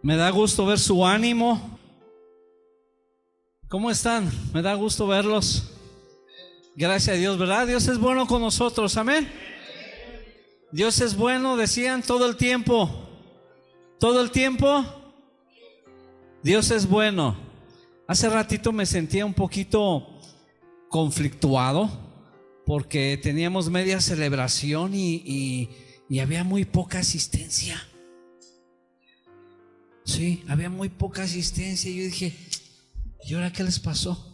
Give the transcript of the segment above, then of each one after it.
Me da gusto ver su ánimo. ¿Cómo están? Me da gusto verlos. Gracias a Dios, ¿verdad? Dios es bueno con nosotros, amén. Dios es bueno, decían, todo el tiempo. Todo el tiempo Dios es bueno. Hace ratito me sentía un poquito conflictuado porque teníamos media celebración y había muy poca asistencia. Sí, había muy poca asistencia. Yo dije, ¿y ahora qué les pasó?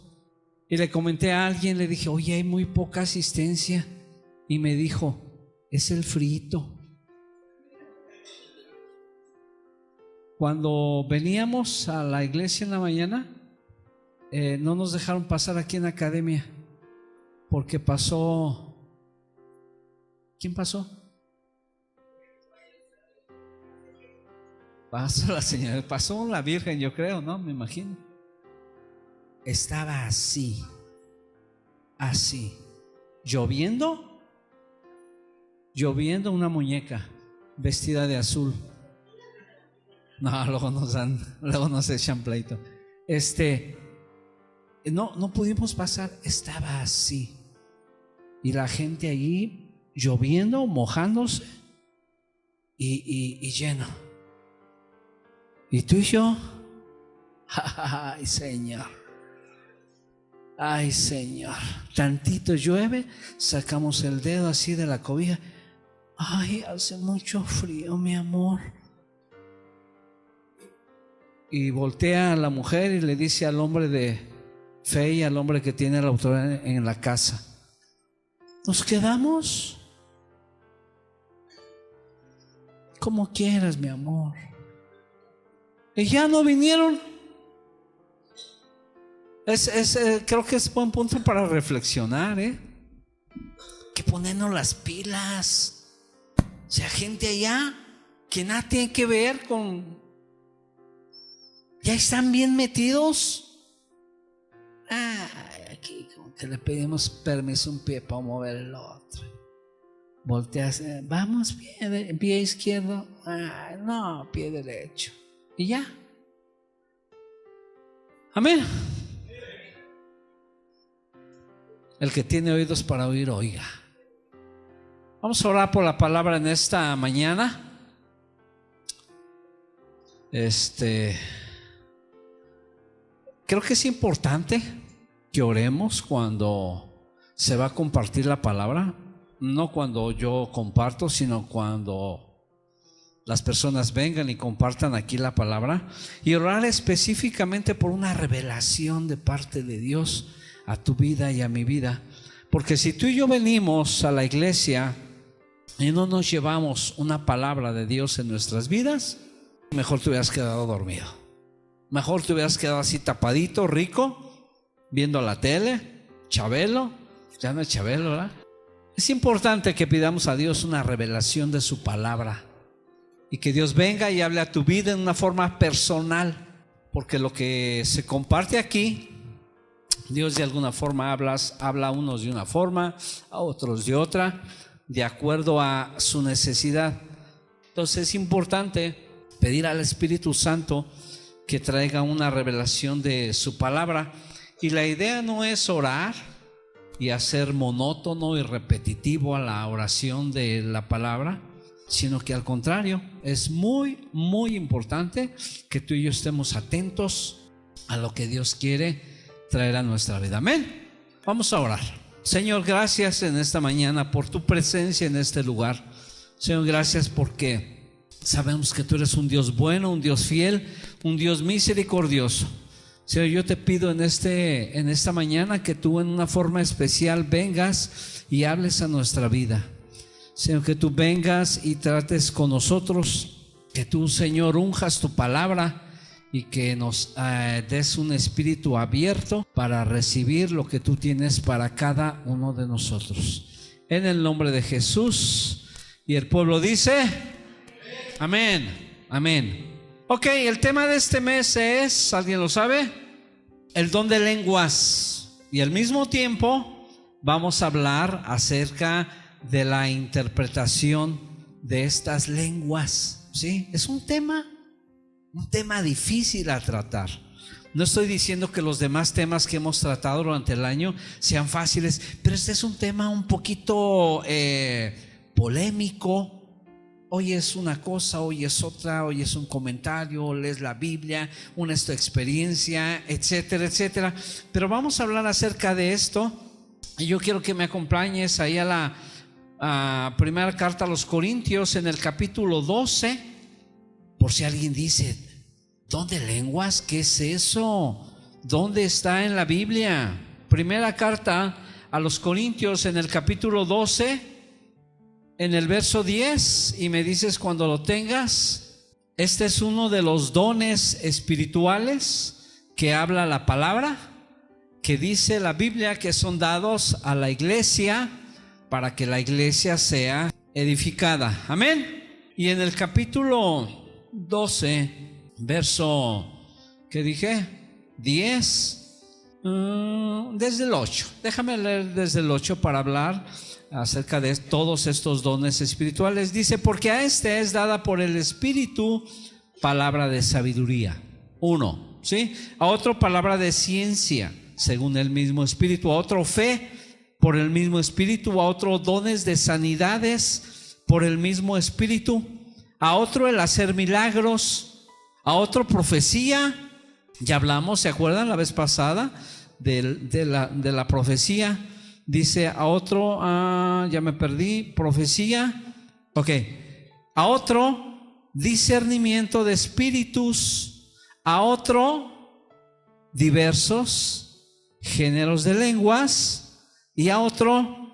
Y le comenté a alguien, le dije, oye, hay muy poca asistencia. Y me dijo, es el frito. Cuando veníamos a la iglesia en la mañana, no nos dejaron pasar aquí en la academia, porque pasó. ¿Quién pasó? Pasó la señora, pasó la Virgen, yo creo, ¿no? Me imagino. Estaba así, lloviendo una muñeca vestida de azul. No, luego nos echan pleito. No pudimos pasar, estaba así. Y la gente allí lloviendo, mojándose y lleno. Y tú y yo, ay Señor, tantito llueve, sacamos el dedo así de la cobija. Ay, hace mucho frío, mi amor. Y voltea a la mujer y le dice al hombre de fe y al hombre que tiene la autoridad en la casa, ¿nos quedamos? Como quieras, mi amor. Y ya no vinieron. Creo que es buen punto para reflexionar, que ponernos las pilas. O sea, gente allá que nada tiene que ver con, ya están bien metidos. Aquí como que le pedimos permiso un pie para mover el otro. Volteas, vamos, pie izquierdo. No, pie derecho. Y ya. Amén. El que tiene oídos para oír, oiga. Vamos a orar por la palabra en esta mañana. Creo que es importante que oremos cuando se va a compartir la palabra. No cuando yo comparto, sino cuando las personas vengan y compartan aquí la palabra. Y orar específicamente por una revelación de parte de Dios a tu vida y a mi vida. Porque si tú y yo venimos a la iglesia y no nos llevamos una palabra de Dios en nuestras vidas, mejor te hubieras quedado dormido. Mejor te hubieras quedado así tapadito, rico, viendo la tele, Chabelo. Ya no es Chabelo, ¿verdad? Es importante que pidamos a Dios una revelación de su palabra y que Dios venga y hable a tu vida en una forma personal, porque lo que se comparte aquí, Dios de alguna forma habla a unos de una forma, a otros de otra, de acuerdo a su necesidad. Entonces es importante pedir al Espíritu Santo que traiga una revelación de su palabra. Y la idea no es orar y hacer monótono y repetitivo a la oración de la palabra, sino que al contrario, es muy, muy importante que tú y yo estemos atentos a lo que Dios quiere traer a nuestra vida. Amén. Vamos a orar. Señor, gracias en esta mañana por tu presencia en este lugar. Señor, gracias porque sabemos que tú eres un Dios bueno, un Dios fiel, un Dios misericordioso. Señor, yo te pido en esta mañana que tú en una forma especial vengas y hables a nuestra vida. Señor, que tú vengas y trates con nosotros, que tú, Señor, unjas tu palabra y que nos des un espíritu abierto para recibir lo que tú tienes para cada uno de nosotros. En el nombre de Jesús. Y el pueblo dice, amén, amén. Ok, el tema de este mes es, ¿alguien lo sabe? El don de lenguas. Y al mismo tiempo vamos a hablar acerca de la interpretación de estas lenguas. ¿Sí? Es un tema un tema difícil a tratar. No estoy diciendo que los demás temas que hemos tratado durante el año sean fáciles, pero este es un tema un poquito polémico. Hoy es una cosa, hoy es otra, hoy es un comentario, lees la Biblia, una es tu experiencia, etcétera, etcétera. Pero vamos a hablar acerca de esto. Y yo quiero que me acompañes ahí a la primera carta a los Corintios en el capítulo 12. Por si alguien dice, ¿dónde lenguas? ¿Qué es eso? ¿Dónde está en la Biblia? Primera carta a los Corintios en el capítulo 12. En el verso 10, y me dices cuando lo tengas. Este es uno de los dones espirituales que habla la palabra, que dice la Biblia que son dados a la iglesia para que la iglesia sea edificada. Amén. Y en el capítulo 12, verso, ¿qué dije? 10, desde el 8. Déjame leer desde el 8 para hablar acerca de todos estos dones espirituales. Dice, porque a este es dada por el Espíritu palabra de sabiduría. Uno, ¿sí? A otro palabra de ciencia, según el mismo Espíritu. A otro fe, por el mismo Espíritu. A otro dones de sanidades, por el mismo Espíritu. A otro el hacer milagros. A otro profecía. Ya hablamos, ¿se acuerdan la vez pasada de la profecía? Dice a otro, ya me perdí, profecía, ok. A otro, discernimiento de espíritus. A otro, diversos géneros de lenguas. Y a otro,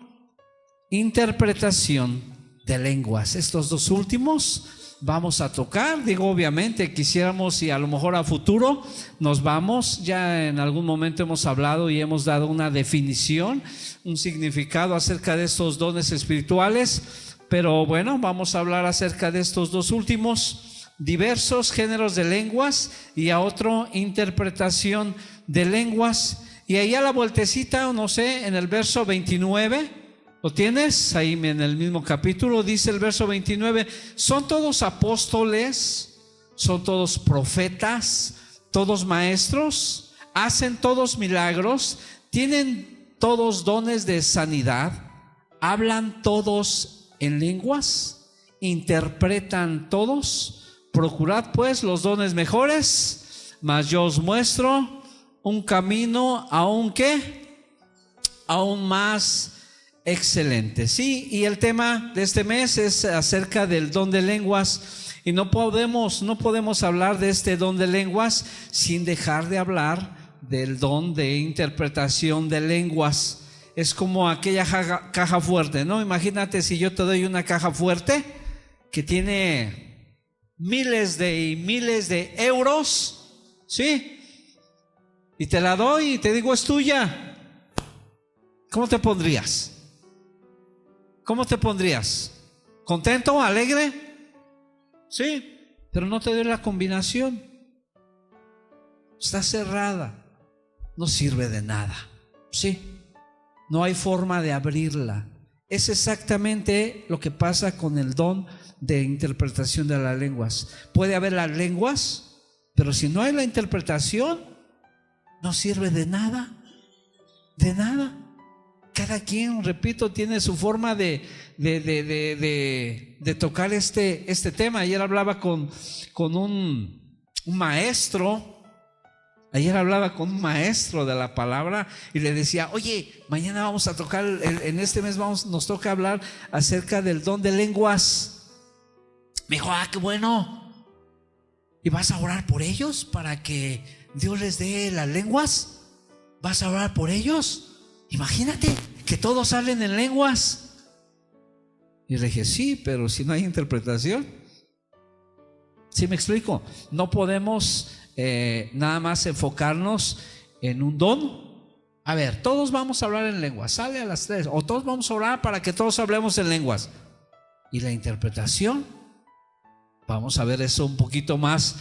interpretación de lenguas. Estos dos últimos vamos a tocar. Digo, obviamente quisiéramos, y a lo mejor a futuro nos vamos, ya en algún momento hemos hablado y hemos dado una definición, un significado acerca de estos dones espirituales, pero bueno, vamos a hablar acerca de estos dos últimos, diversos géneros de lenguas, y a otro, interpretación de lenguas. Y ahí a la vueltecita, no sé, en el verso 29, ¿lo tienes? Ahí en el mismo capítulo dice el verso 29, ¿son todos apóstoles? ¿Son todos profetas? ¿Todos maestros? ¿Hacen todos milagros? ¿Tienen todos dones de sanidad? ¿Hablan todos en lenguas? ¿Interpretan todos? Procurad pues los dones mejores, mas yo os muestro un camino aún más excelente. Sí, y el tema de este mes es acerca del don de lenguas, y no podemos hablar de este don de lenguas sin dejar de hablar del don de interpretación de lenguas. Es como aquella caja fuerte, ¿no? Imagínate si yo te doy una caja fuerte que tiene miles de euros, ¿sí? Y te la doy y te digo es tuya. ¿Cómo te pondrías? ¿Cómo te pondrías? ¿Contento? ¿Alegre? Sí, pero no te doy la combinación. Está cerrada. No sirve de nada. Sí, no hay forma de abrirla. Es exactamente lo que pasa con el don de interpretación de las lenguas. Puede haber las lenguas, pero si no hay la interpretación, no sirve de nada. De nada. Cada quien, repito, tiene su forma de tocar este tema. Ayer hablaba con un maestro. Ayer hablaba con un maestro de la palabra y le decía, oye, mañana vamos a tocar, en este mes nos toca hablar acerca del don de lenguas. Me dijo, qué bueno. ¿Y vas a orar por ellos para que Dios les dé las lenguas? ¿Vas a orar por ellos? Imagínate que todos hablen en lenguas. Y le dije, sí, pero si no hay interpretación. ¿Sí me explico? No podemos nada más enfocarnos en un don. A ver, todos vamos a hablar en lenguas, sale a las 3, o todos vamos a orar para que todos hablemos en lenguas. Y la interpretación, vamos a ver eso un poquito más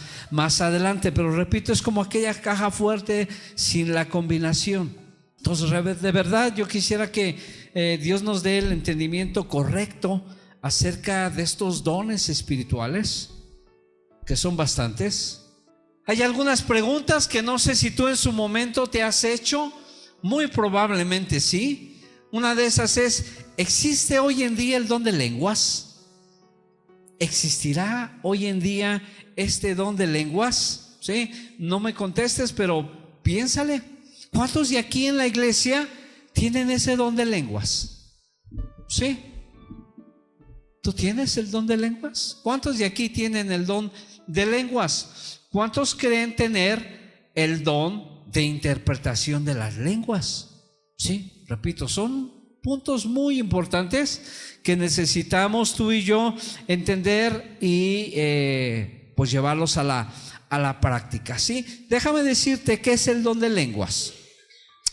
adelante, pero repito, es como aquella caja fuerte sin la combinación. Entonces, de verdad, yo quisiera que Dios nos dé el entendimiento correcto acerca de estos dones espirituales, que son bastantes. Hay algunas preguntas que no sé si tú en su momento te has hecho. Muy probablemente sí. Una de esas es: ¿existe hoy en día el don de lenguas? ¿Existirá hoy en día este don de lenguas? ¿Sí? No me contestes, pero piénsale. ¿Cuántos de aquí en la iglesia tienen ese don de lenguas? ¿Sí? ¿Tú tienes el don de lenguas? ¿Cuántos de aquí tienen el don de lenguas? ¿Cuántos creen tener el don de interpretación de las lenguas? Sí, repito, son puntos muy importantes que necesitamos tú y yo entender y pues llevarlos a la práctica. ¿Sí? Déjame decirte qué es el don de lenguas.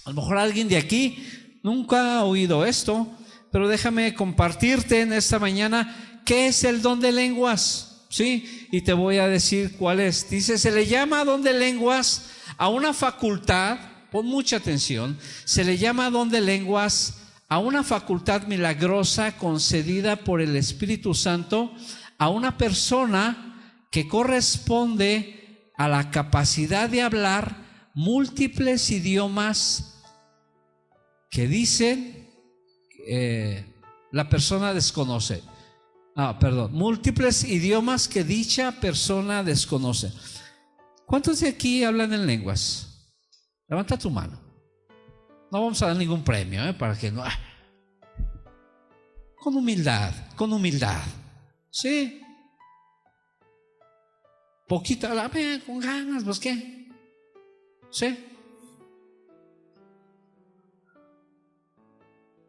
A lo mejor alguien de aquí nunca ha oído esto, pero déjame compartirte en esta mañana qué es el don de lenguas, ¿sí? Y te voy a decir cuál es. Dice, se le llama don de lenguas a una facultad, pon mucha atención, se le llama don de lenguas a una facultad milagrosa concedida por el Espíritu Santo a una persona que corresponde a la capacidad de hablar múltiples idiomas que dicen la persona desconoce. Múltiples idiomas que dicha persona desconoce. ¿Cuántos de aquí hablan en lenguas? Levanta tu mano. No vamos a dar ningún premio, para que no. Con humildad, ¿sí? Poquito, con ganas, pues qué, ¿sí?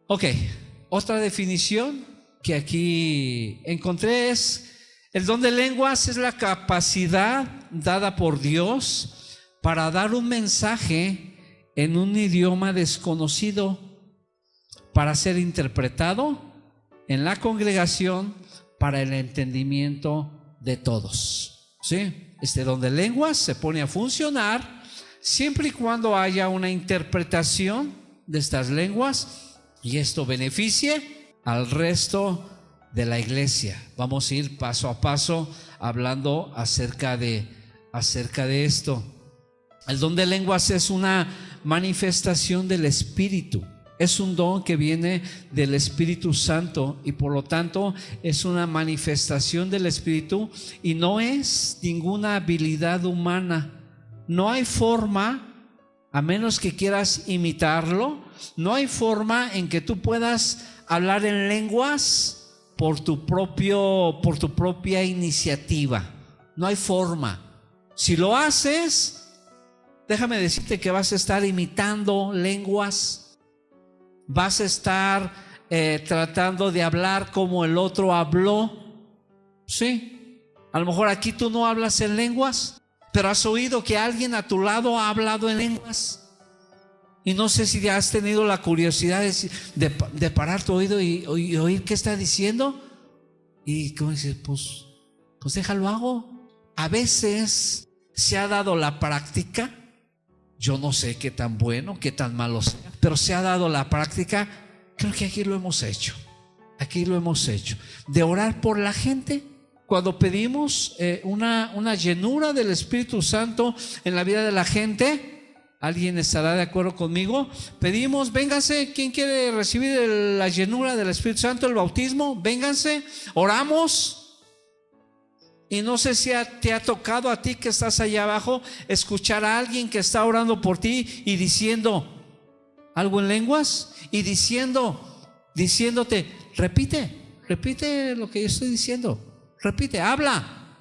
Ok, otra definición que aquí encontré es: el don de lenguas es la capacidad dada por Dios para dar un mensaje en un idioma desconocido para ser interpretado en la congregación para el entendimiento de todos. ¿Sí? Este don de lenguas se pone a funcionar siempre y cuando haya una interpretación de estas lenguas y esto beneficie al resto de la iglesia. Vamos a ir paso a paso hablando acerca de esto. El don de lenguas es una manifestación del Espíritu. Es un don que viene del Espíritu Santo y por lo tanto es una manifestación del Espíritu y no es ninguna habilidad humana. No hay forma, a menos que quieras imitarlo, no hay forma en que tú puedas hablar en lenguas por tu propia iniciativa. No hay forma. Si lo haces, déjame decirte que vas a estar imitando lenguas, vas a estar tratando de hablar como el otro habló. Sí, a lo mejor aquí tú no hablas en lenguas, pero has oído que alguien a tu lado ha hablado en lenguas. Y no sé si ya has tenido la curiosidad de parar tu oído y oír qué está diciendo. Y como dices, pues déjalo hago. A veces se ha dado la práctica, yo no sé qué tan bueno, qué tan malo sea, pero se ha dado la práctica, creo que aquí lo hemos hecho, de orar por la gente. Cuando pedimos una llenura del Espíritu Santo en la vida de la gente, ¿alguien estará de acuerdo conmigo? Pedimos, vénganse, ¿quién quiere recibir la llenura del Espíritu Santo, el bautismo? Vénganse, oramos. Y no sé si te ha tocado a ti que estás allá abajo escuchar a alguien que está orando por ti y diciendo algo en lenguas y diciéndote, repite lo que yo estoy diciendo. Repite, habla.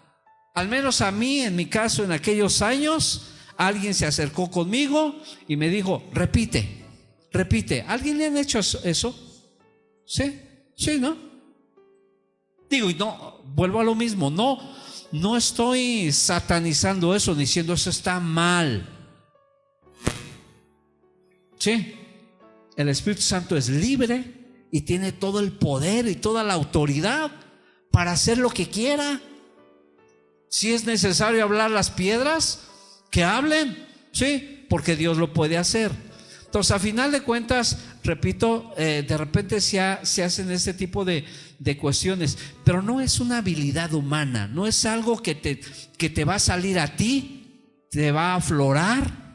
Al menos a mí, en mi caso, en aquellos años, alguien se acercó conmigo y me dijo, repite. ¿Alguien le han hecho eso? Sí, ¿no? Digo, y no, vuelvo a lo mismo, no estoy satanizando eso, diciendo eso está mal. Sí, el Espíritu Santo es libre y tiene todo el poder y toda la autoridad para hacer lo que quiera. Si es necesario hablar las piedras, que hablen, sí, porque Dios lo puede hacer. Entonces, a final de cuentas, repito, de repente se hacen este tipo de cuestiones, pero no es una habilidad humana, no es algo que te va a salir a ti te va a aflorar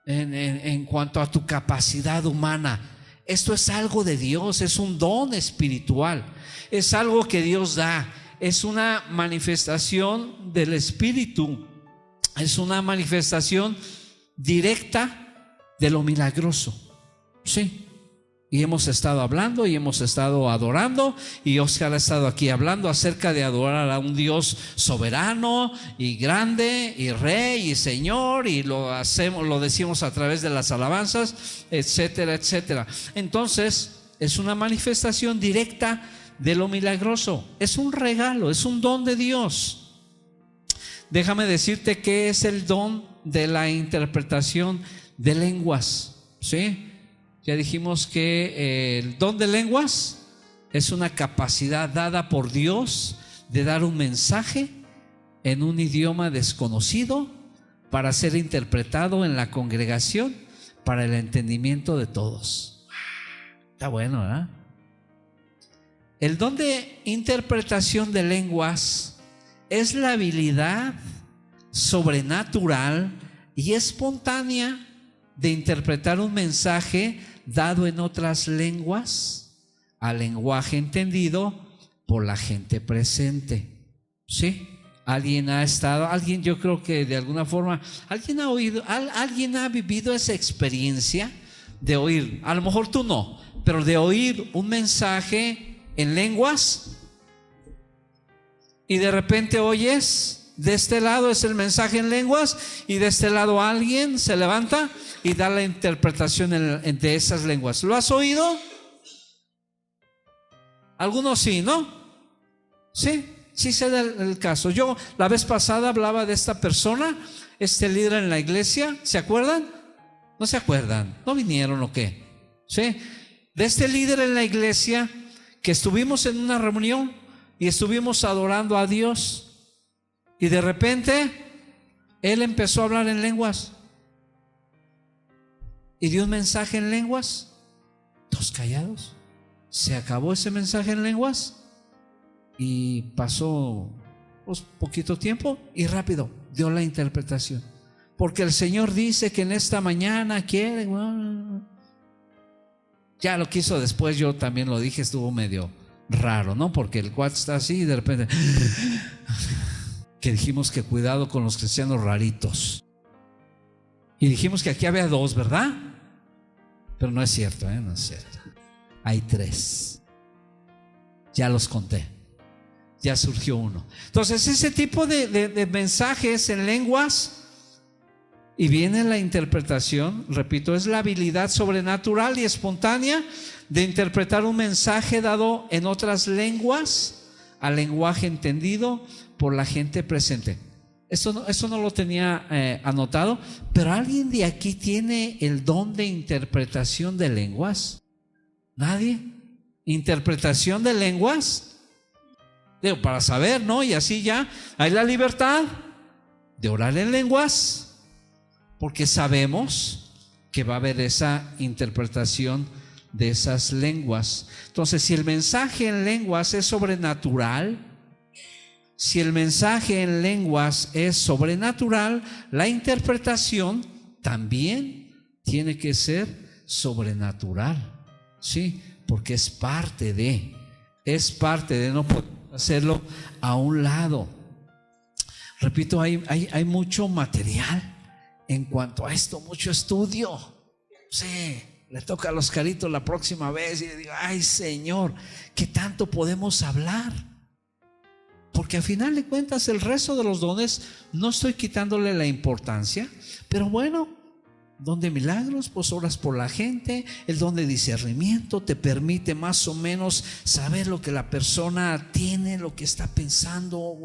en cuanto a tu capacidad humana. Esto es algo de Dios, es un don espiritual, es algo que Dios da, es una manifestación del Espíritu, es una manifestación directa de lo milagroso. Sí. Y hemos estado hablando y hemos estado adorando, y Oscar ha estado aquí hablando acerca de adorar a un Dios soberano y grande y Rey y Señor, y lo decimos a través de las alabanzas, etcétera, etcétera. Entonces es una manifestación directa de lo milagroso, es un regalo, es un don de Dios. Déjame decirte que es el don de la interpretación de lenguas, ¿sí? Ya dijimos que el don de lenguas es una capacidad dada por Dios de dar un mensaje en un idioma desconocido para ser interpretado en la congregación para el entendimiento de todos. Está bueno, ¿verdad? El don de interpretación de lenguas es la habilidad sobrenatural y espontánea de interpretar un mensaje dado en otras lenguas al lenguaje entendido por la gente presente. ¿Sí? Alguien, yo creo que de alguna forma, alguien ha vivido esa experiencia de oír, a lo mejor tú no, pero de oír un mensaje en lenguas y de repente oyes, de este lado es el mensaje en lenguas y de este lado alguien se levanta y da la interpretación de esas lenguas. ¿Lo has oído? Algunos sí, ¿no? Sí se da el caso. Yo la vez pasada hablaba de esta persona, este líder en la iglesia. ¿Se acuerdan? ¿No se acuerdan? ¿No vinieron o qué? ¿Sí? De este líder en la iglesia que estuvimos en una reunión y estuvimos adorando a Dios y de repente él empezó a hablar en lenguas y dio un mensaje en lenguas. Todos callados. Se acabó ese mensaje en lenguas y pasó poquito tiempo y rápido dio la interpretación, porque el Señor dice que en esta mañana quiere. Ya lo quiso después, yo también lo dije, estuvo medio raro, ¿no? Porque el cuate está así y de repente que dijimos que cuidado con los cristianos raritos, y dijimos que aquí había dos, ¿verdad? Pero no es cierto, no es cierto. Hay tres. Ya los conté. Ya surgió uno. Entonces ese tipo de mensajes en lenguas, y viene la interpretación, repito, es la habilidad sobrenatural y espontánea de interpretar un mensaje dado en otras lenguas al lenguaje entendido por la gente presente. Eso no lo tenía anotado, pero ¿alguien de aquí tiene el don de interpretación de lenguas? ¿Nadie? ¿Interpretación de lenguas? Digo, para saber, ¿no? Y así ya hay la libertad de orar en lenguas, porque sabemos que va a haber esa interpretación de esas lenguas. Entonces, si el mensaje en lenguas es sobrenatural, la interpretación también tiene que ser sobrenatural, ¿sí? Porque es parte de, no poder hacerlo a un lado. Repito, hay mucho material en cuanto a esto, mucho estudio. Sí, le toca a los caritos la próxima vez y le digo, ay Señor, ¿qué tanto podemos hablar? Porque al final de cuentas el resto de los dones no estoy quitándole la importancia, pero bueno, don de milagros, pues oras por la gente. El don de discernimiento te permite más o menos saber lo que la persona tiene, lo que está pensando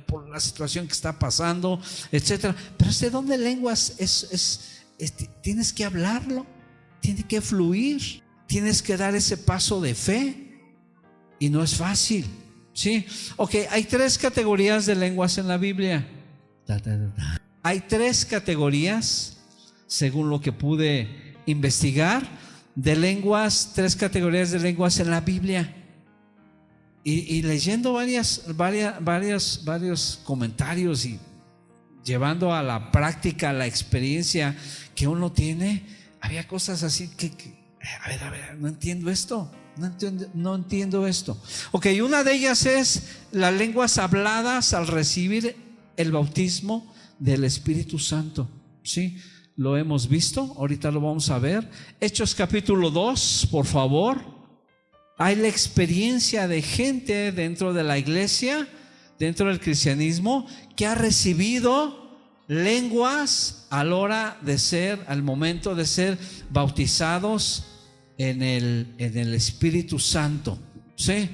por la situación que está pasando, etcétera. Pero este don de lenguas tienes que hablarlo, tiene que fluir, tienes que dar ese paso de fe y no es fácil. Sí, ok, hay tres categorías de lenguas en la Biblia. Hay tres categorías, según lo que pude investigar, de lenguas, tres categorías de lenguas en la Biblia. Y leyendo varios comentarios y llevando a la práctica, a la experiencia que uno tiene, había cosas así que a ver, no entiendo esto. No entiendo esto. Ok, una de ellas es las lenguas habladas al recibir el bautismo del Espíritu Santo. ¿Sí? Lo hemos visto, ahorita lo vamos a ver. Hechos capítulo 2, por favor. Hay la experiencia de gente dentro de la iglesia, dentro del cristianismo, que ha recibido lenguas al momento de ser bautizados en el Espíritu Santo. ¿Sí?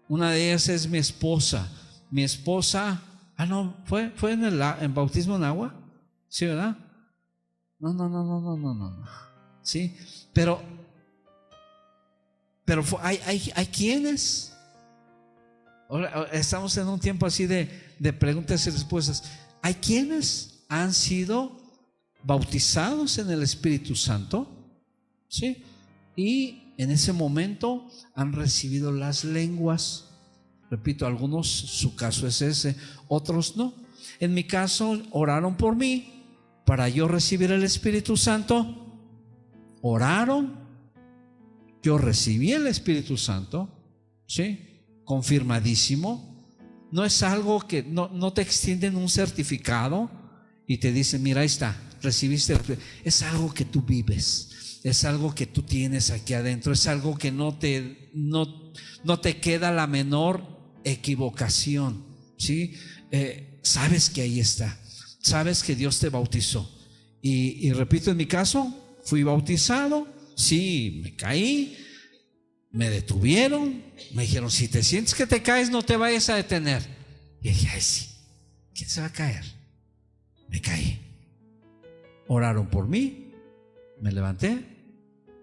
Una de ellas es mi esposa. Mi esposa, ¿fue en bautismo en agua? ¿Sí, verdad? No. ¿Sí? Pero hay quienes. Ahora estamos en un tiempo así de preguntas y respuestas. Hay quienes han sido bautizados en el Espíritu Santo, ¿sí? Y en ese momento han recibido las lenguas. Repito, algunos su caso es ese, otros no. En mi caso oraron por mí para yo recibir el Espíritu Santo. Oraron, yo recibí el Espíritu Santo, ¿sí? Confirmadísimo. No es algo que no te extienden un certificado y te dicen, mira, ahí está, recibiste. Es algo que tú vives. Es algo que tú tienes aquí adentro. Es algo que no te queda la menor equivocación, ¿sí? Sabes que ahí está. Sabes que Dios te bautizó. Y repito, en mi caso, fui bautizado. Sí, me caí. Me detuvieron. Me dijeron, si te sientes que te caes, no te vayas a detener. Y dije, ay, sí. ¿Quién se va a caer? Me caí. Oraron por mí. Me levanté.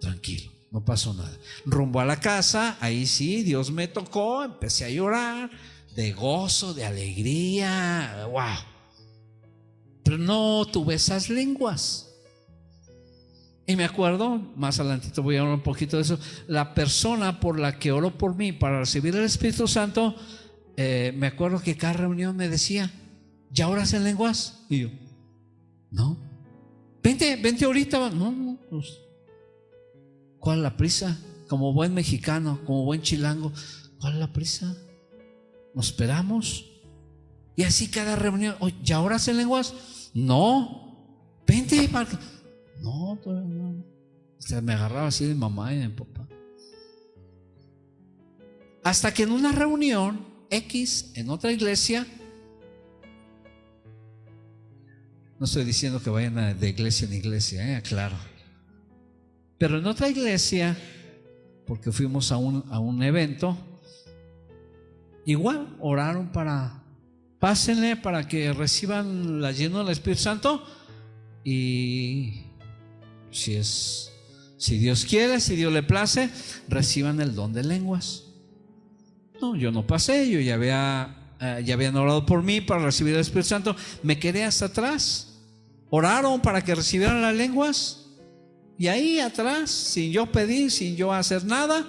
Tranquilo, no pasó nada. Rumbo a la casa, ahí sí, Dios me tocó, empecé a llorar de gozo, de alegría, wow. Pero no tuve esas lenguas. Y me acuerdo, más adelantito voy a hablar un poquito de eso, la persona por la que oró por mí para recibir el Espíritu Santo, me acuerdo que cada reunión me decía, ¿ya oras en lenguas? Y yo, no. Vente ahorita. No, pues, ¿cuál es la prisa? Como buen mexicano, como buen chilango, ¿cuál es la prisa? Nos esperamos. Y así cada reunión. ¿Ya oras en lenguas? No. Vente, Marco. No, todavía no. O sea, me agarraba así de mamá y de papá. Hasta que en una reunión X, en otra iglesia, no estoy diciendo que vayan de iglesia en iglesia, claro. Pero en otra iglesia, porque fuimos a un evento, igual oraron pásenle para que reciban la lleno del Espíritu Santo. Y si Dios quiere, si Dios le place, reciban el don de lenguas. No, yo no pasé, yo ya habían orado por mí para recibir el Espíritu Santo. Me quedé hasta atrás. Oraron para que recibieran las lenguas. Y ahí atrás, sin yo pedir, sin yo hacer nada,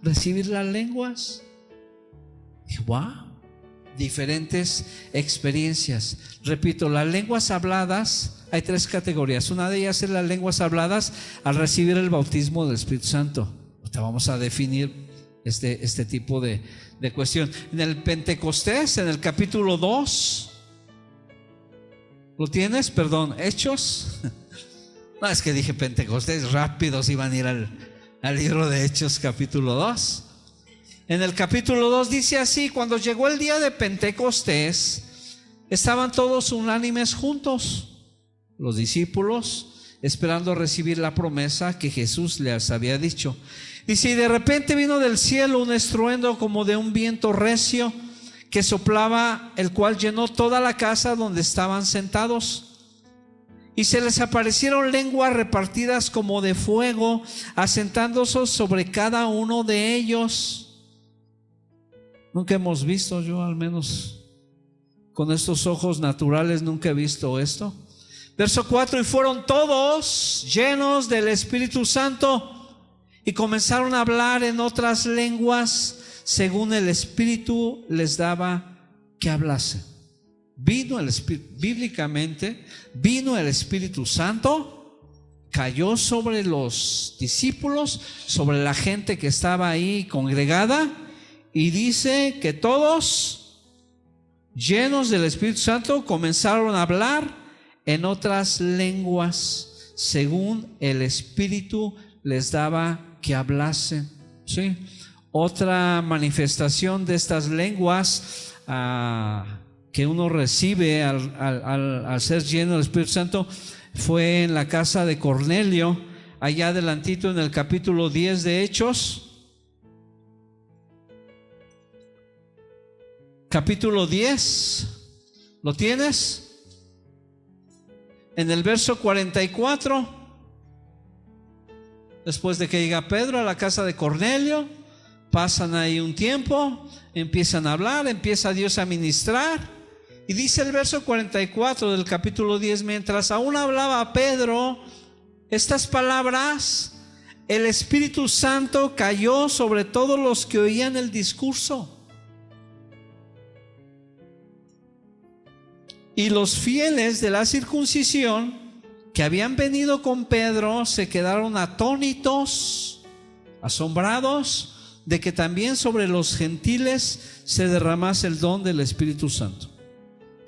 recibir las lenguas. Y wow, diferentes experiencias. Repito, las lenguas habladas, hay 3 categorías. Una de ellas es las lenguas habladas al recibir el bautismo del Espíritu Santo. Ahorita vamos a definir este tipo de cuestión. En el Pentecostés, en el capítulo 2, ¿lo tienes? Perdón, Hechos. No, es que dije Pentecostés, rápidos iban a ir al libro de Hechos capítulo 2. En el capítulo 2 dice así: cuando llegó el día de Pentecostés, estaban todos unánimes juntos, los discípulos, esperando recibir la promesa que Jesús les había dicho. Dice, y de repente vino del cielo un estruendo como de un viento recio que soplaba, el cual llenó toda la casa donde estaban sentados. Y se les aparecieron lenguas repartidas como de fuego, asentándose sobre cada uno de ellos. Nunca hemos visto, yo al menos con estos ojos naturales nunca he visto esto. Verso 4: y fueron todos llenos del Espíritu Santo y comenzaron a hablar en otras lenguas según el Espíritu les daba que hablase. bíblicamente, vino el Espíritu Santo, cayó sobre los discípulos, sobre la gente que estaba ahí congregada, y dice que todos, llenos del Espíritu Santo, comenzaron a hablar en otras lenguas, según el Espíritu les daba que hablasen. ¿Sí? Otra manifestación de estas lenguas que uno recibe al ser lleno del Espíritu Santo fue en la casa de Cornelio, allá adelantito en el capítulo 10 de Hechos. Capítulo 10, ¿lo tienes? En el verso 44, después de que llega Pedro a la casa de Cornelio, pasan ahí un tiempo, empiezan a hablar, empieza Dios a ministrar, y dice el verso 44 del capítulo 10: mientras aún hablaba Pedro estas palabras, el Espíritu Santo cayó sobre todos los que oían el discurso. Y los fieles de la circuncisión que habían venido con Pedro se quedaron atónitos, asombrados de que también sobre los gentiles se derramase el don del Espíritu Santo.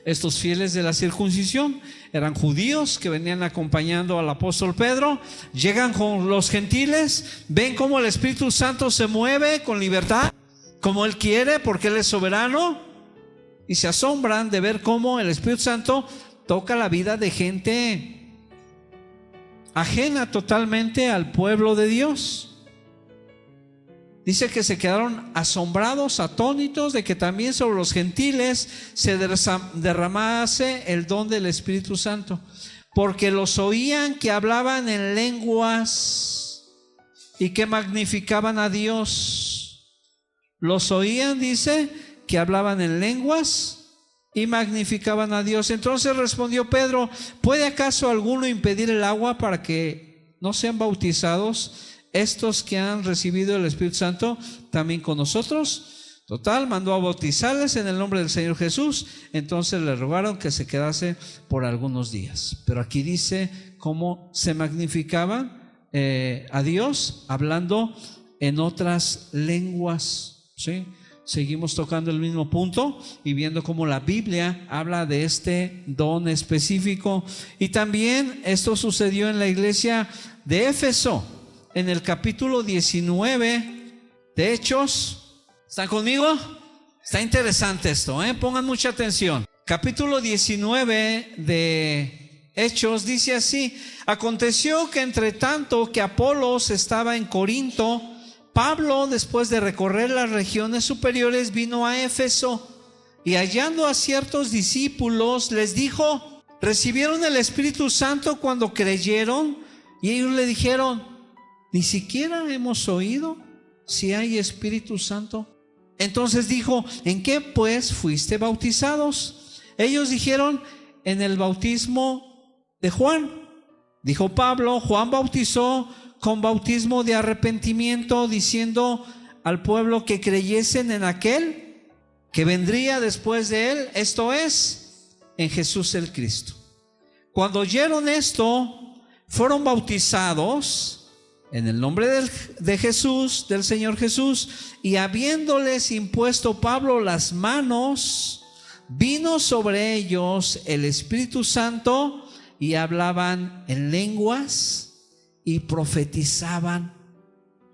Estos fieles de la circuncisión eran judíos que venían acompañando al apóstol Pedro, llegan con los gentiles, ven cómo el Espíritu Santo se mueve con libertad, como Él quiere, porque Él es soberano, y se asombran de ver cómo el Espíritu Santo toca la vida de gente ajena totalmente al pueblo de Dios. Dice que se quedaron asombrados, atónitos de que también sobre los gentiles se derramase el don del Espíritu Santo, porque los oían que hablaban en lenguas y que magnificaban a Dios. Los oían, dice, que hablaban en lenguas y magnificaban a Dios. Entonces respondió Pedro: ¿puede acaso alguno impedir el agua para que no sean bautizados estos que han recibido el Espíritu Santo también con nosotros? Total, mandó a bautizarles en el nombre del Señor Jesús. Entonces le rogaron que se quedase por algunos días. Pero aquí dice cómo se magnificaban a Dios hablando en otras lenguas. ¿Sí? Seguimos tocando el mismo punto y viendo cómo la Biblia habla de este don específico. Y también esto sucedió en la iglesia de Éfeso, en el capítulo 19 de Hechos. ¿Están conmigo? Está interesante esto, pongan mucha atención. Capítulo 19 de Hechos dice así: aconteció que entre tanto que Apolos estaba en Corinto, Pablo, después de recorrer las regiones superiores, vino a Éfeso, y hallando a ciertos discípulos les dijo: ¿recibieron el Espíritu Santo cuando creyeron? Y ellos le dijeron: ni siquiera hemos oído si hay Espíritu Santo. Entonces dijo: ¿en qué pues fuiste bautizados? Ellos dijeron: en el bautismo de Juan. Dijo Pablo: Juan bautizó con bautismo de arrepentimiento, diciendo al pueblo que creyesen en aquel que vendría después de él, esto es, en Jesús el Cristo. Cuando oyeron esto, fueron bautizados en el nombre de Jesús, del Señor Jesús, y habiéndoles impuesto Pablo las manos, vino sobre ellos el Espíritu Santo, y hablaban en lenguas y profetizaban.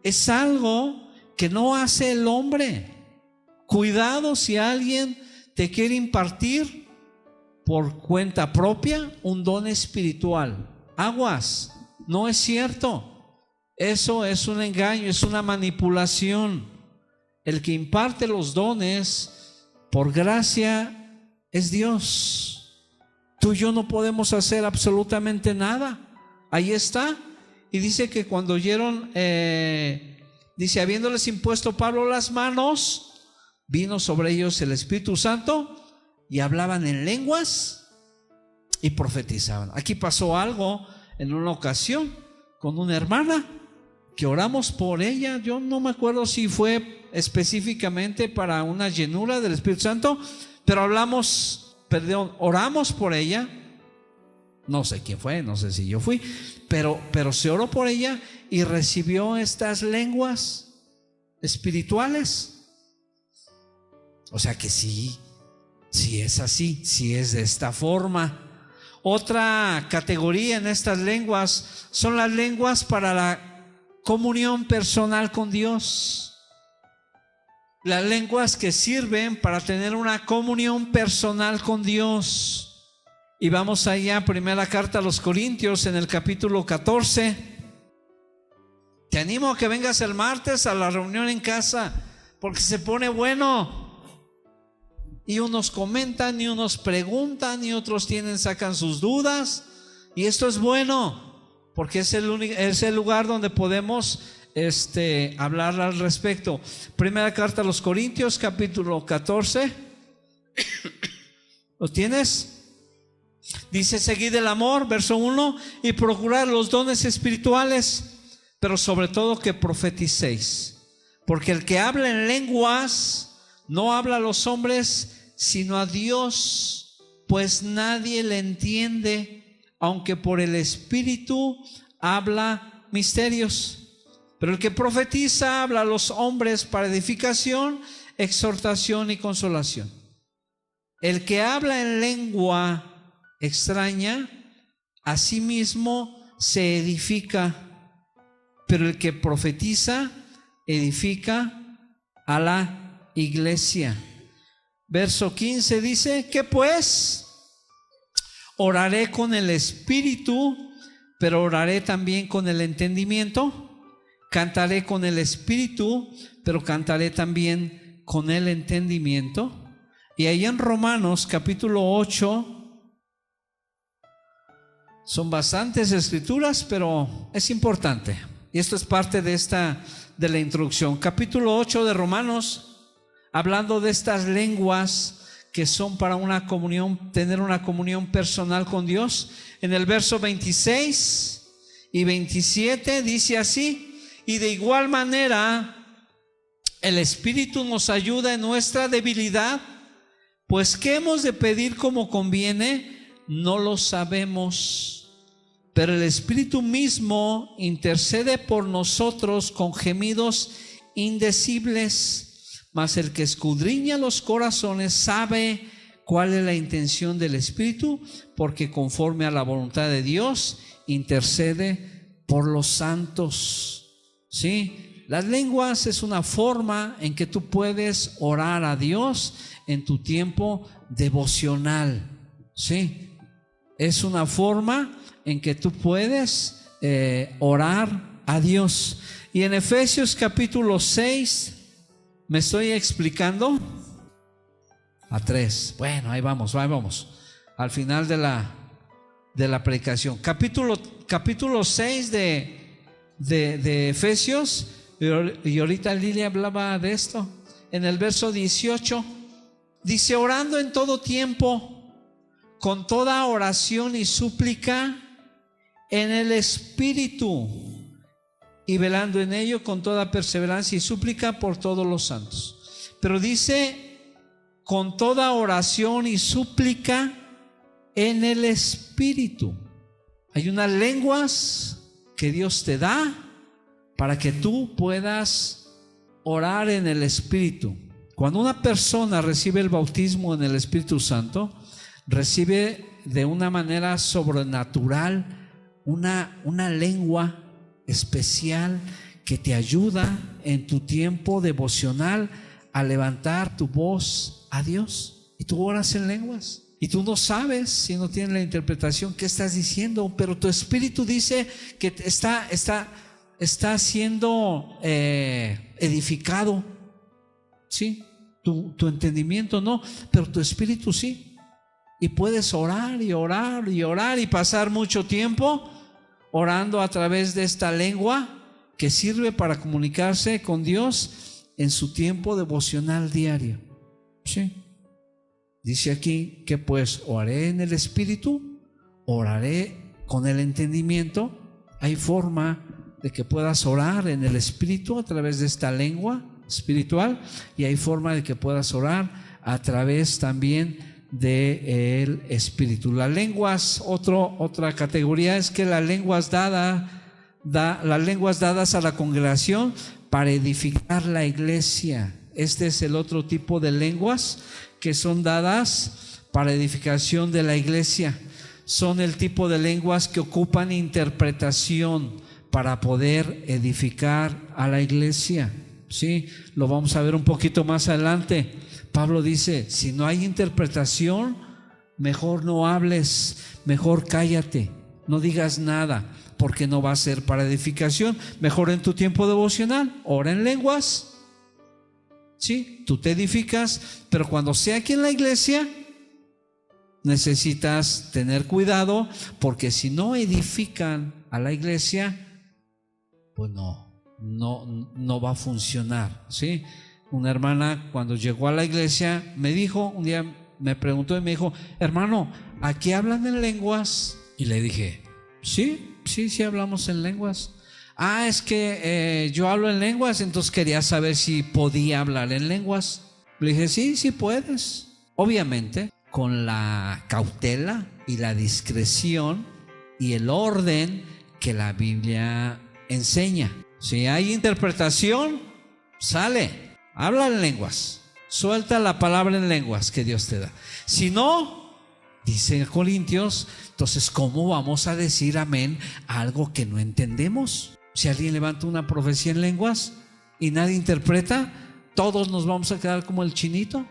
Es algo que no hace el hombre. Cuidado si alguien te quiere impartir por cuenta propia un don espiritual. Aguas, no es cierto. Eso es un engaño, es una manipulación. El que imparte los dones por gracia es Dios. Tú y yo no podemos hacer absolutamente nada. Ahí está. Y dice que cuando oyeron, dice, habiéndoles impuesto Pablo las manos, vino sobre ellos el Espíritu Santo, y hablaban en lenguas y profetizaban. Aquí pasó algo en una ocasión con una hermana que oramos por ella. Yo no me acuerdo si fue específicamente para una llenura del Espíritu Santo, pero hablamos oramos por ella. No sé quién fue, no sé si yo fui, pero se oró por ella y recibió estas lenguas espirituales. O sea que sí es así, sí es de esta forma. Otra categoría en estas lenguas son las lenguas para la comunión personal con Dios. Las lenguas que sirven para tener una comunión personal con Dios. Y vamos allá, primera carta a los Corintios, en el capítulo 14. Te animo a que vengas el martes a la reunión en casa, porque se pone bueno. Y unos comentan, y unos preguntan, y otros sacan sus dudas. Y esto es bueno, porque es el lugar donde podemos hablar al respecto. Primera carta a los Corintios, capítulo 14. ¿Lo tienes? Dice: seguid el amor, verso 1, y procurad los dones espirituales, pero sobre todo que profeticéis, porque el que habla en lenguas no habla a los hombres, sino a Dios, pues nadie le entiende, aunque por el Espíritu habla misterios. Pero el que profetiza habla a los hombres para edificación, exhortación y consolación. El que habla en lengua extraña, a sí mismo se edifica, pero el que profetiza edifica a la iglesia. Verso 15 dice: ¿qué pues? Oraré con el espíritu, pero oraré también con el entendimiento. Cantaré con el espíritu, pero cantaré también con el entendimiento. Y ahí en Romanos capítulo 8, son bastantes escrituras, pero es importante. Y esto es parte de la introducción. Capítulo 8 de Romanos, hablando de estas lenguas que son para una comunión, tener una comunión personal con Dios. En el verso 26 y 27 dice así: y de igual manera el Espíritu nos ayuda en nuestra debilidad, pues ¿qué hemos de pedir como conviene? No lo sabemos, pero el Espíritu mismo intercede por nosotros con gemidos indecibles. Mas el que escudriña los corazones sabe cuál es la intención del Espíritu, porque conforme a la voluntad de Dios intercede por los santos. ¿Sí? Las lenguas es una forma en que tú puedes orar a Dios en tu tiempo devocional. ¿Sí? Es una forma en que tú puedes orar a Dios. Y en Efesios capítulo 6, ¿me estoy explicando? A 3. Bueno, ahí vamos. Al final de la predicación. Capítulo 6 de Efesios. Y ahorita Lilia hablaba de esto. En el verso 18 dice: orando en todo tiempo, con toda oración y súplica en el Espíritu, y velando en ello con toda perseverancia y súplica por todos los santos. Pero dice: con toda oración y súplica en el Espíritu. Hay unas lenguas que Dios te da para que tú puedas orar en el Espíritu. Cuando una persona recibe el bautismo en el Espíritu Santo, recibe de una manera sobrenatural una lengua especial que te ayuda en tu tiempo devocional a levantar tu voz a Dios. Y tú oras en lenguas y tú no sabes, si no tienes la interpretación, qué estás diciendo, pero tu espíritu dice que está siendo edificado. ¿Sí? Tu entendimiento no, pero tu espíritu sí. Y puedes orar y orar y orar y pasar mucho tiempo orando a través de esta lengua que sirve para comunicarse con Dios en su tiempo devocional diario. Sí. Dice aquí que pues oraré en el Espíritu, oraré con el entendimiento. Hay forma de que puedas orar en el Espíritu a través de esta lengua espiritual, y hay forma de que puedas orar a través también del Espíritu. Las lenguas, otra categoría es que las lenguas dadas a la congregación para edificar la iglesia. Este es el otro tipo de lenguas que son dadas para edificación de la iglesia. Son el tipo de lenguas que ocupan interpretación para poder edificar a la iglesia. Sí, lo vamos a ver un poquito más adelante. Pablo dice, si no hay interpretación, mejor no hables, mejor cállate, no digas nada, porque no va a ser para edificación. Mejor en tu tiempo devocional, ora en lenguas. Sí, tú te edificas, pero cuando sea aquí en la iglesia, necesitas tener cuidado, porque si no edifican a la iglesia, pues no va a funcionar. ¿Sí? Una hermana cuando llegó a la iglesia me dijo, un día me preguntó y me dijo, hermano, ¿aquí hablan en lenguas? Y le dije, sí hablamos en lenguas. Es que yo hablo en lenguas, entonces quería saber si podía hablar en lenguas. Le dije, sí puedes. Obviamente, con la cautela y la discreción y el orden que la Biblia enseña. Si hay interpretación, sale, habla en lenguas, suelta la palabra en lenguas que Dios te da. Si no, dice Corintios, entonces ¿cómo vamos a decir amén a algo que no entendemos? Si alguien levanta una profecía en lenguas y nadie interpreta, todos nos vamos a quedar como el chinito,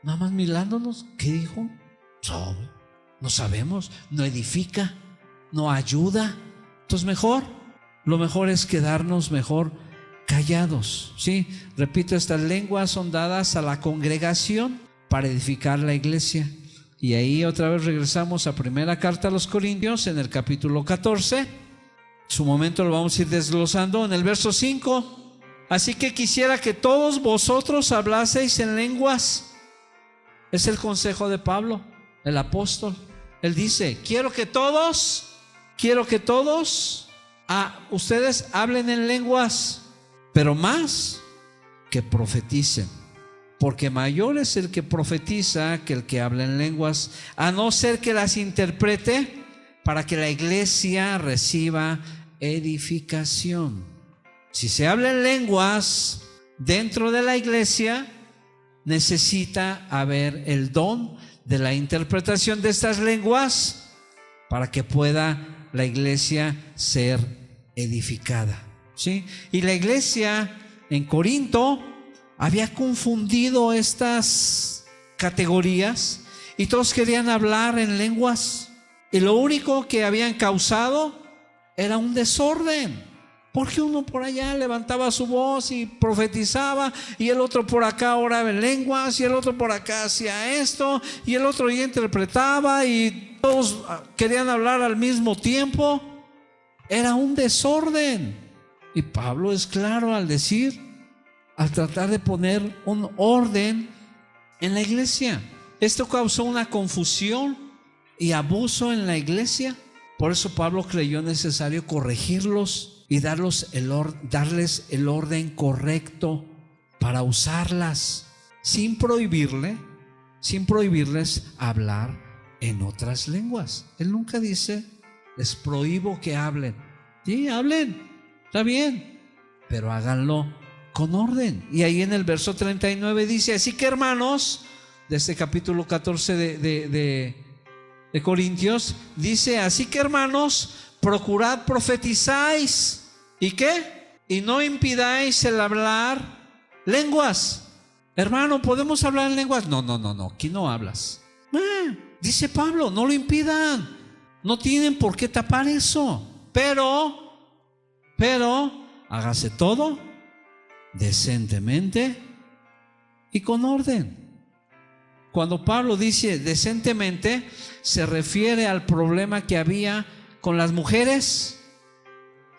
nada más mirándonos. ¿Qué dijo? No sabemos, no edifica, no ayuda. Entonces lo mejor es quedarnos mejor callados. Sí, repito, estas lenguas son dadas a la congregación para edificar la iglesia. Y ahí otra vez regresamos a primera carta a los Corintios en el capítulo 14. Su momento lo vamos a ir desglosando en el verso 5. Así que quisiera que todos vosotros hablaseis en lenguas. Es el consejo de Pablo, el apóstol. Él dice, quiero que todos ustedes hablen en lenguas, pero más que profeticen, porque mayor es el que profetiza que el que habla en lenguas, a no ser que las interprete, para que la iglesia reciba edificación. Si se habla en lenguas dentro de la iglesia, necesita haber el don de la interpretación de estas lenguas para que pueda la iglesia ser edificada. ¿Sí? Y la iglesia en Corinto había confundido estas categorías y todos querían hablar en lenguas, y lo único que habían causado era un desorden, porque uno por allá levantaba su voz y profetizaba, y el otro por acá oraba en lenguas, y el otro por acá hacía esto, y el otro ya interpretaba, y todos querían hablar al mismo tiempo. Era un desorden. Y Pablo es claro al tratar de poner un orden en la iglesia. Esto causó una confusión y abuso en la iglesia. Por eso Pablo creyó necesario corregirlos y darles el orden correcto para usarlas, sin prohibirles hablar en otras lenguas. Él nunca dice, les prohíbo que hablen. Sí, hablen, está bien, pero háganlo con orden. Y ahí en el verso 39 dice, así que hermanos, de este capítulo 14 de Corintios, dice, así que hermanos, procurad profetizáis. ¿Y qué? Y no impidáis el hablar lenguas. Hermano, ¿podemos hablar en lenguas? No, aquí no hablas. Dice Pablo, no lo impidan. No tienen por qué tapar eso. Pero hágase todo decentemente y con orden. Cuando Pablo dice decentemente, se refiere al problema que había con las mujeres.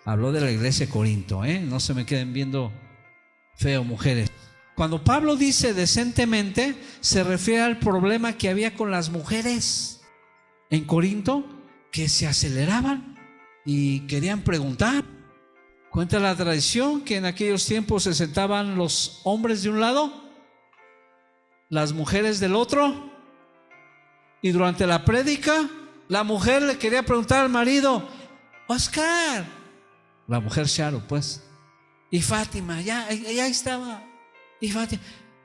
Habló de la iglesia de Corinto, no se me queden viendo feo, mujeres. Cuando Pablo dice decentemente, se refiere al problema que había con las mujeres en Corinto, que se aceleraban y querían preguntar. Cuenta la tradición que en aquellos tiempos se sentaban los hombres de un lado, las mujeres del otro, Y durante la prédica, la mujer le quería preguntar al marido: Oscar, la mujer Charo, pues, y Fátima, ya estaba. Y Fátima,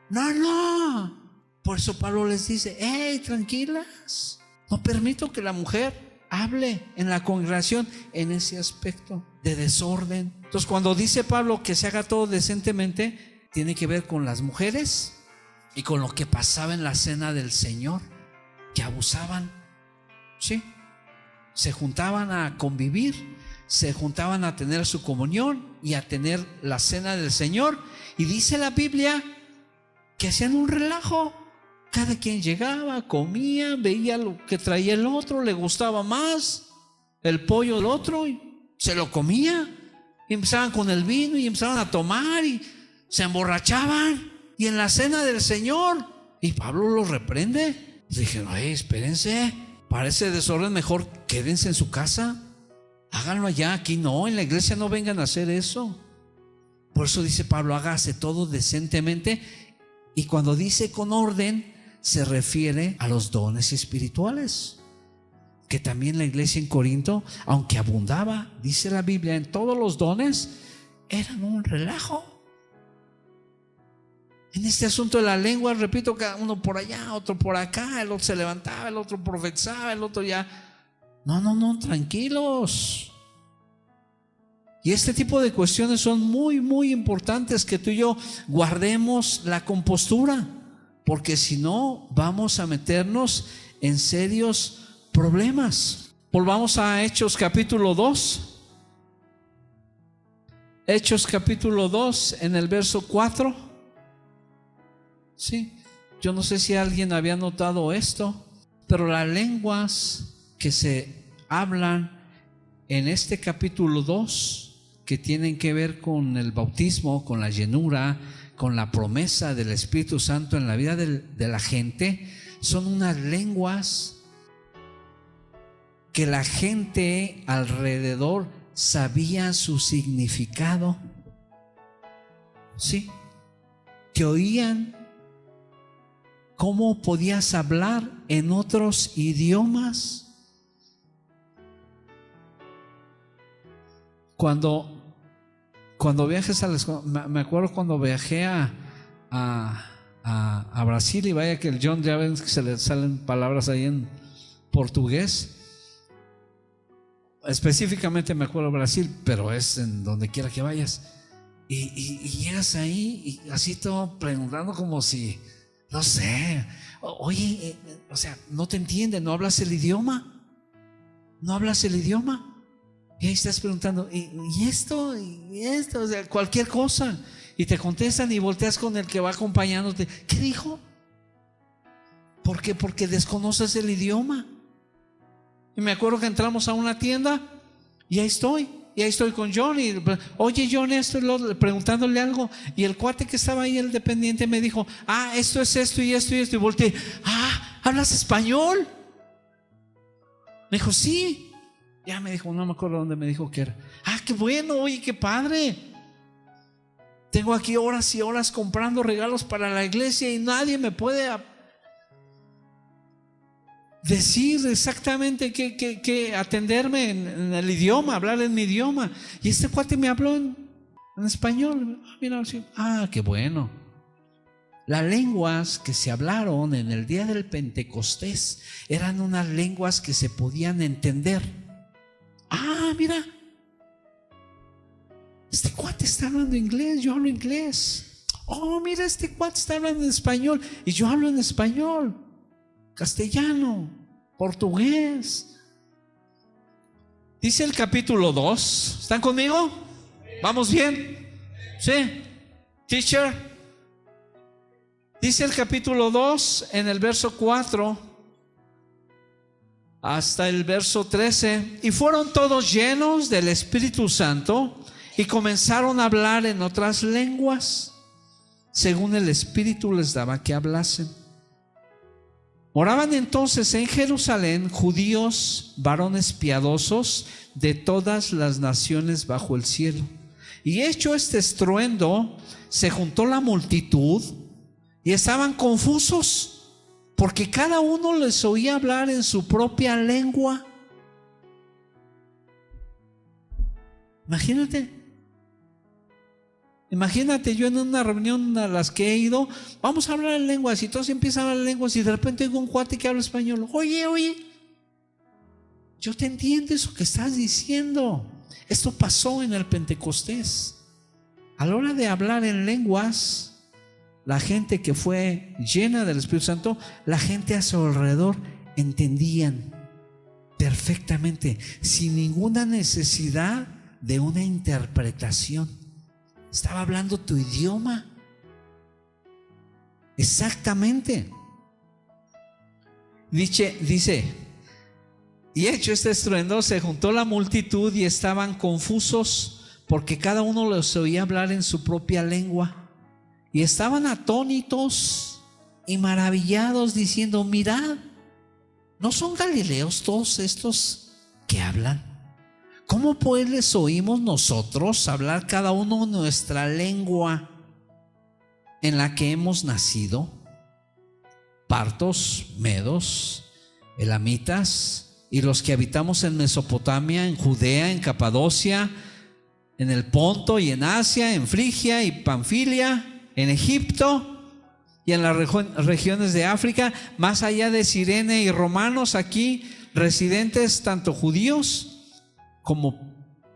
no. Por eso Pablo les dice: hey, tranquilas, no permito que la mujer hable en la congregación en ese aspecto de desorden. Entonces, cuando dice Pablo que se haga todo decentemente, tiene que ver con las mujeres y con lo que pasaba en la cena del Señor, que abusaban, ¿sí? Se juntaban a convivir, se juntaban a tener su comunión y a tener la cena del Señor. Y dice la Biblia que hacían un relajo. Cada quien llegaba, comía, veía lo que traía el otro, le gustaba más el pollo del otro y se lo comía. Y empezaban con el vino y empezaban a tomar y se emborrachaban. Y en la cena del Señor, y Pablo los reprende. Dijeron: espérense, para ese desorden mejor quédense en su casa, háganlo allá, aquí no, en la iglesia no vengan a hacer eso. Por eso dice Pablo: hágase todo decentemente. Y cuando dice con orden, se refiere a los dones espirituales, que también la iglesia en Corinto, aunque abundaba, dice la Biblia, en todos los dones, eran un relajo. En este asunto de la lengua, repito, cada uno por allá, otro por acá, el otro se levantaba, el otro profetizaba, el otro ya. No, tranquilos. Y este tipo de cuestiones son muy, muy importantes, que tú y yo guardemos la compostura, porque si no vamos a meternos en serios problemas. Volvamos a Hechos capítulo 2. Hechos capítulo 2 en el verso 4. Sí, yo no sé si alguien había notado esto, pero las lenguas que se hablan en este capítulo 2, que tienen que ver con el bautismo, con la llenura, con la promesa del Espíritu Santo en la vida de la gente, son unas lenguas que la gente alrededor sabía su significado. Sí, que oían cómo podías hablar en otros idiomas. Cuando viajes a la escuela, me acuerdo cuando viajé a Brasil, y vaya que el John, ya ven que se le salen palabras ahí en portugués. Específicamente me acuerdo de Brasil, pero es en donde quiera que vayas. Y llegas ahí y así todo preguntando como si, no sé, oye, o sea, no te entienden, no hablas el idioma. No hablas el idioma. Y ahí estás preguntando, ¿y esto? O sea, cualquier cosa. Y te contestan y volteas con el que va acompañándote. ¿Qué dijo? ¿Por qué? Porque desconoces el idioma. Y me acuerdo que entramos a una tienda y ahí estoy con John. Y, oye, John, esto es lo, preguntándole algo. Y el cuate que estaba ahí, el dependiente, me dijo: esto es esto y esto y esto. Y volteé: ¿hablas español? Me dijo: sí. Ya me dijo, no me acuerdo dónde me dijo que era. Qué bueno, oye, qué padre. Tengo aquí horas y horas comprando regalos para la iglesia y nadie me puede decir exactamente qué atenderme en el idioma, hablar en mi idioma. Y este cuate me habló en español. Mira, qué bueno. Las lenguas que se hablaron en el día del Pentecostés eran unas lenguas que se podían entender. Mira, este cuate está hablando inglés, yo hablo inglés. Mira, este cuate está hablando en español y yo hablo en español, castellano, portugués. Dice el capítulo 2. ¿Están conmigo? ¿Vamos bien? ¿Sí? Teacher. Dice el capítulo 2 en el verso 4 hasta el verso 13: y fueron todos llenos del Espíritu Santo y comenzaron a hablar en otras lenguas, según el Espíritu les daba que hablasen. Moraban entonces en Jerusalén judíos, varones piadosos de todas las naciones bajo el cielo. Y hecho este estruendo, se juntó la multitud y estaban confusos porque cada uno les oía hablar en su propia lengua. Imagínate yo en una reunión a las que he ido, vamos a hablar en lenguas y todos empiezan a hablar en lenguas y de repente oigo un cuate que habla español. Oye, yo te entiendo eso que estás diciendo. Esto pasó en el Pentecostés. A la hora de hablar en lenguas, la gente que fue llena del Espíritu Santo, la gente a su alrededor entendían perfectamente, sin ninguna necesidad de una interpretación. Estaba hablando tu idioma. Exactamente. Dice, y hecho este estruendo, se juntó la multitud y estaban confusos, porque cada uno los oía hablar en su propia lengua. Y estaban atónitos y maravillados, diciendo: mirad, ¿no son galileos todos estos que hablan? ¿Cómo pues les oímos nosotros hablar cada uno nuestra lengua en la que hemos nacido? Partos, medos, elamitas, y los que habitamos en Mesopotamia, en Judea, en Capadocia, en el Ponto y en Asia, en Frigia y Panfilia, en Egipto y en las regiones de África, más allá de Cirene y romanos, aquí residentes tanto judíos como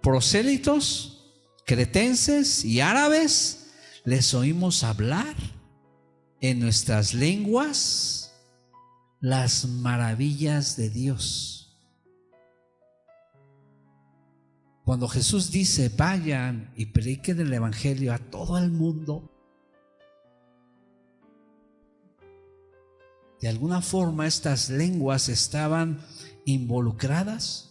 prosélitos, cretenses y árabes, les oímos hablar en nuestras lenguas las maravillas de Dios. Cuando Jesús dice: vayan y prediquen el evangelio a todo el mundo, de alguna forma estas lenguas estaban involucradas,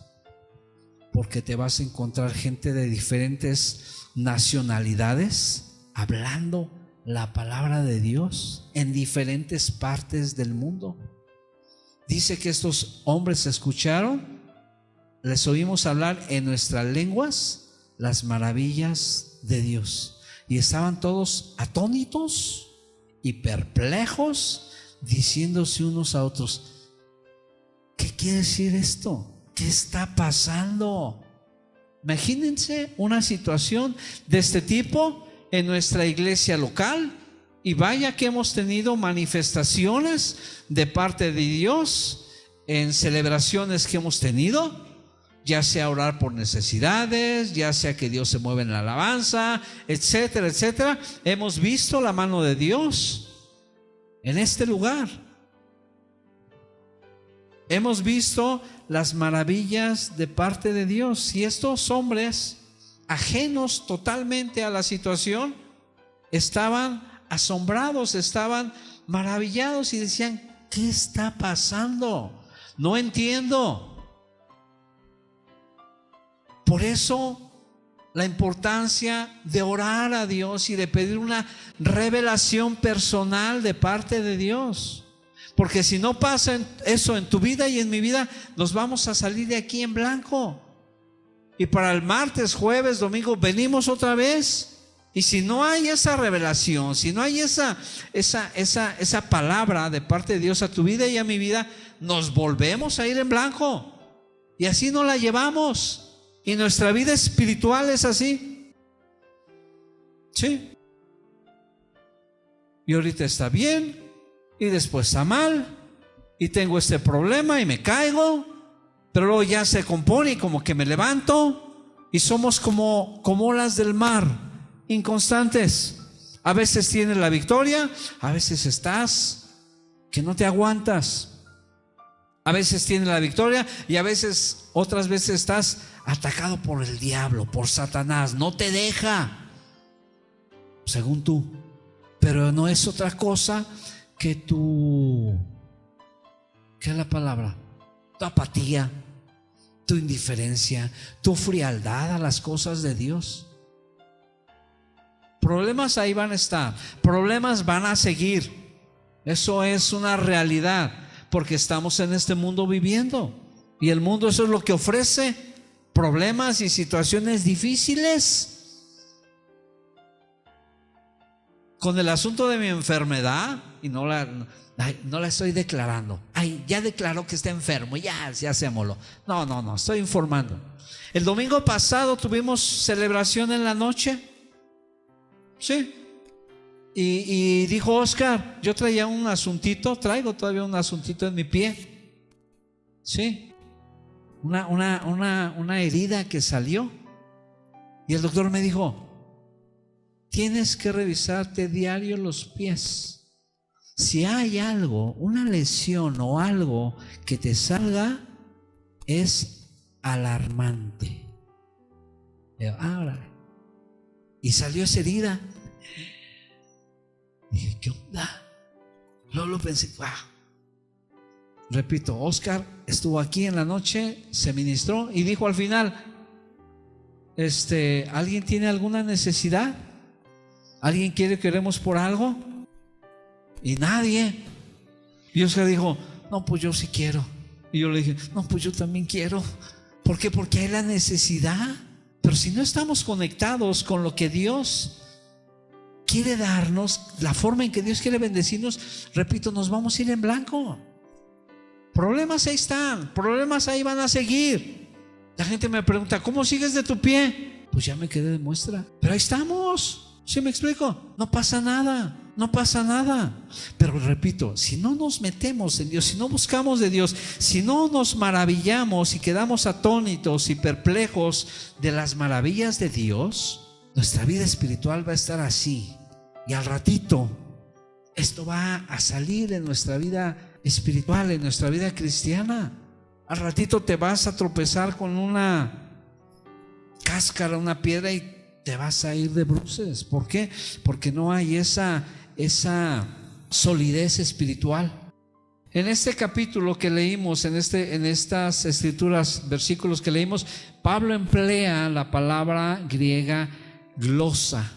porque te vas a encontrar gente de diferentes nacionalidades hablando la palabra de Dios en diferentes partes del mundo. Dice que estos hombres escucharon, les oímos hablar en nuestras lenguas las maravillas de Dios, y estaban todos atónitos y perplejos, diciéndose unos a otros: ¿qué quiere decir esto? ¿Qué está pasando? Imagínense una situación de este tipo en nuestra iglesia local, y vaya que hemos tenido manifestaciones de parte de Dios en celebraciones que hemos tenido, ya sea orar por necesidades, ya sea que Dios se mueve en la alabanza, etcétera, etcétera. Hemos visto la mano de Dios en este lugar. Hemos visto las maravillas de parte de Dios, y estos hombres, ajenos totalmente a la situación, estaban asombrados, estaban maravillados y decían: ¿qué está pasando? No entiendo. Por eso la importancia de orar a Dios y de pedir una revelación personal de parte de Dios, porque si no pasa eso en tu vida y en mi vida, nos vamos a salir de aquí en blanco, y para el martes, jueves, domingo venimos otra vez, y si no hay esa revelación, si no hay esa palabra de parte de Dios a tu vida y a mi vida, nos volvemos a ir en blanco, y así no la llevamos. Y nuestra vida espiritual es así. Sí. Y ahorita está bien, y después está mal, y tengo este problema y me caigo, pero luego ya se compone y como que me levanto, y somos como olas del mar, inconstantes. A veces tienes la victoria, a veces estás que no te aguantas. A veces tienes la victoria y a veces, otras veces estás atacado por el diablo, por Satanás. No te deja, según tú, pero no es otra cosa que ¿qué es la palabra? Tu apatía, tu indiferencia, tu frialdad a las cosas de Dios. Problemas ahí van a estar, problemas van a seguir. Eso es una realidad, porque estamos en este mundo viviendo, y el mundo eso es lo que ofrece: problemas y situaciones difíciles. Con el asunto de mi enfermedad, y no la estoy declarando. Ay, ya declaró que está enfermo, ya hacémoslo. No, estoy informando. El domingo pasado tuvimos celebración en la noche. Sí. Y dijo Oscar, yo traía un asuntito, traigo todavía un asuntito en mi pie. Sí. Una herida que salió. Y el doctor me dijo, tienes que revisarte diario los pies. Si hay algo, una lesión o algo que te salga, es alarmante. Ahora. Y salió esa herida. Dije, ¿qué onda? Luego lo pensé, wow. Repito, Oscar estuvo aquí en la noche, se ministró y dijo al final, ¿alguien tiene alguna necesidad? ¿Alguien quiere que oremos por algo? Y nadie. Y Oscar dijo, no, pues yo sí quiero. Y yo le dije, no, pues yo también quiero. ¿Por qué? Porque hay la necesidad. Pero si no estamos conectados con lo que Dios quiere darnos, la forma en que Dios quiere bendecirnos, repito, nos vamos a ir en blanco. Problemas ahí están, problemas ahí van a seguir. La gente me pregunta, ¿cómo sigues de tu pie? Pues ya me quedé de muestra. Pero ahí estamos. ¿Sí me explico? No pasa nada. No pasa nada. Pero repito, si no nos metemos en Dios, si no buscamos de Dios, si no nos maravillamos y quedamos atónitos y perplejos de las maravillas de Dios, nuestra vida espiritual va a estar así. Y al ratito esto va a salir en nuestra vida espiritual, en nuestra vida cristiana. Al ratito te vas a tropezar con una cáscara, una piedra, y te vas a ir de bruces. ¿Por qué? Porque no hay esa solidez espiritual. En este capítulo que leímos, en estas escrituras, versículos que leímos, Pablo emplea la palabra griega glosa.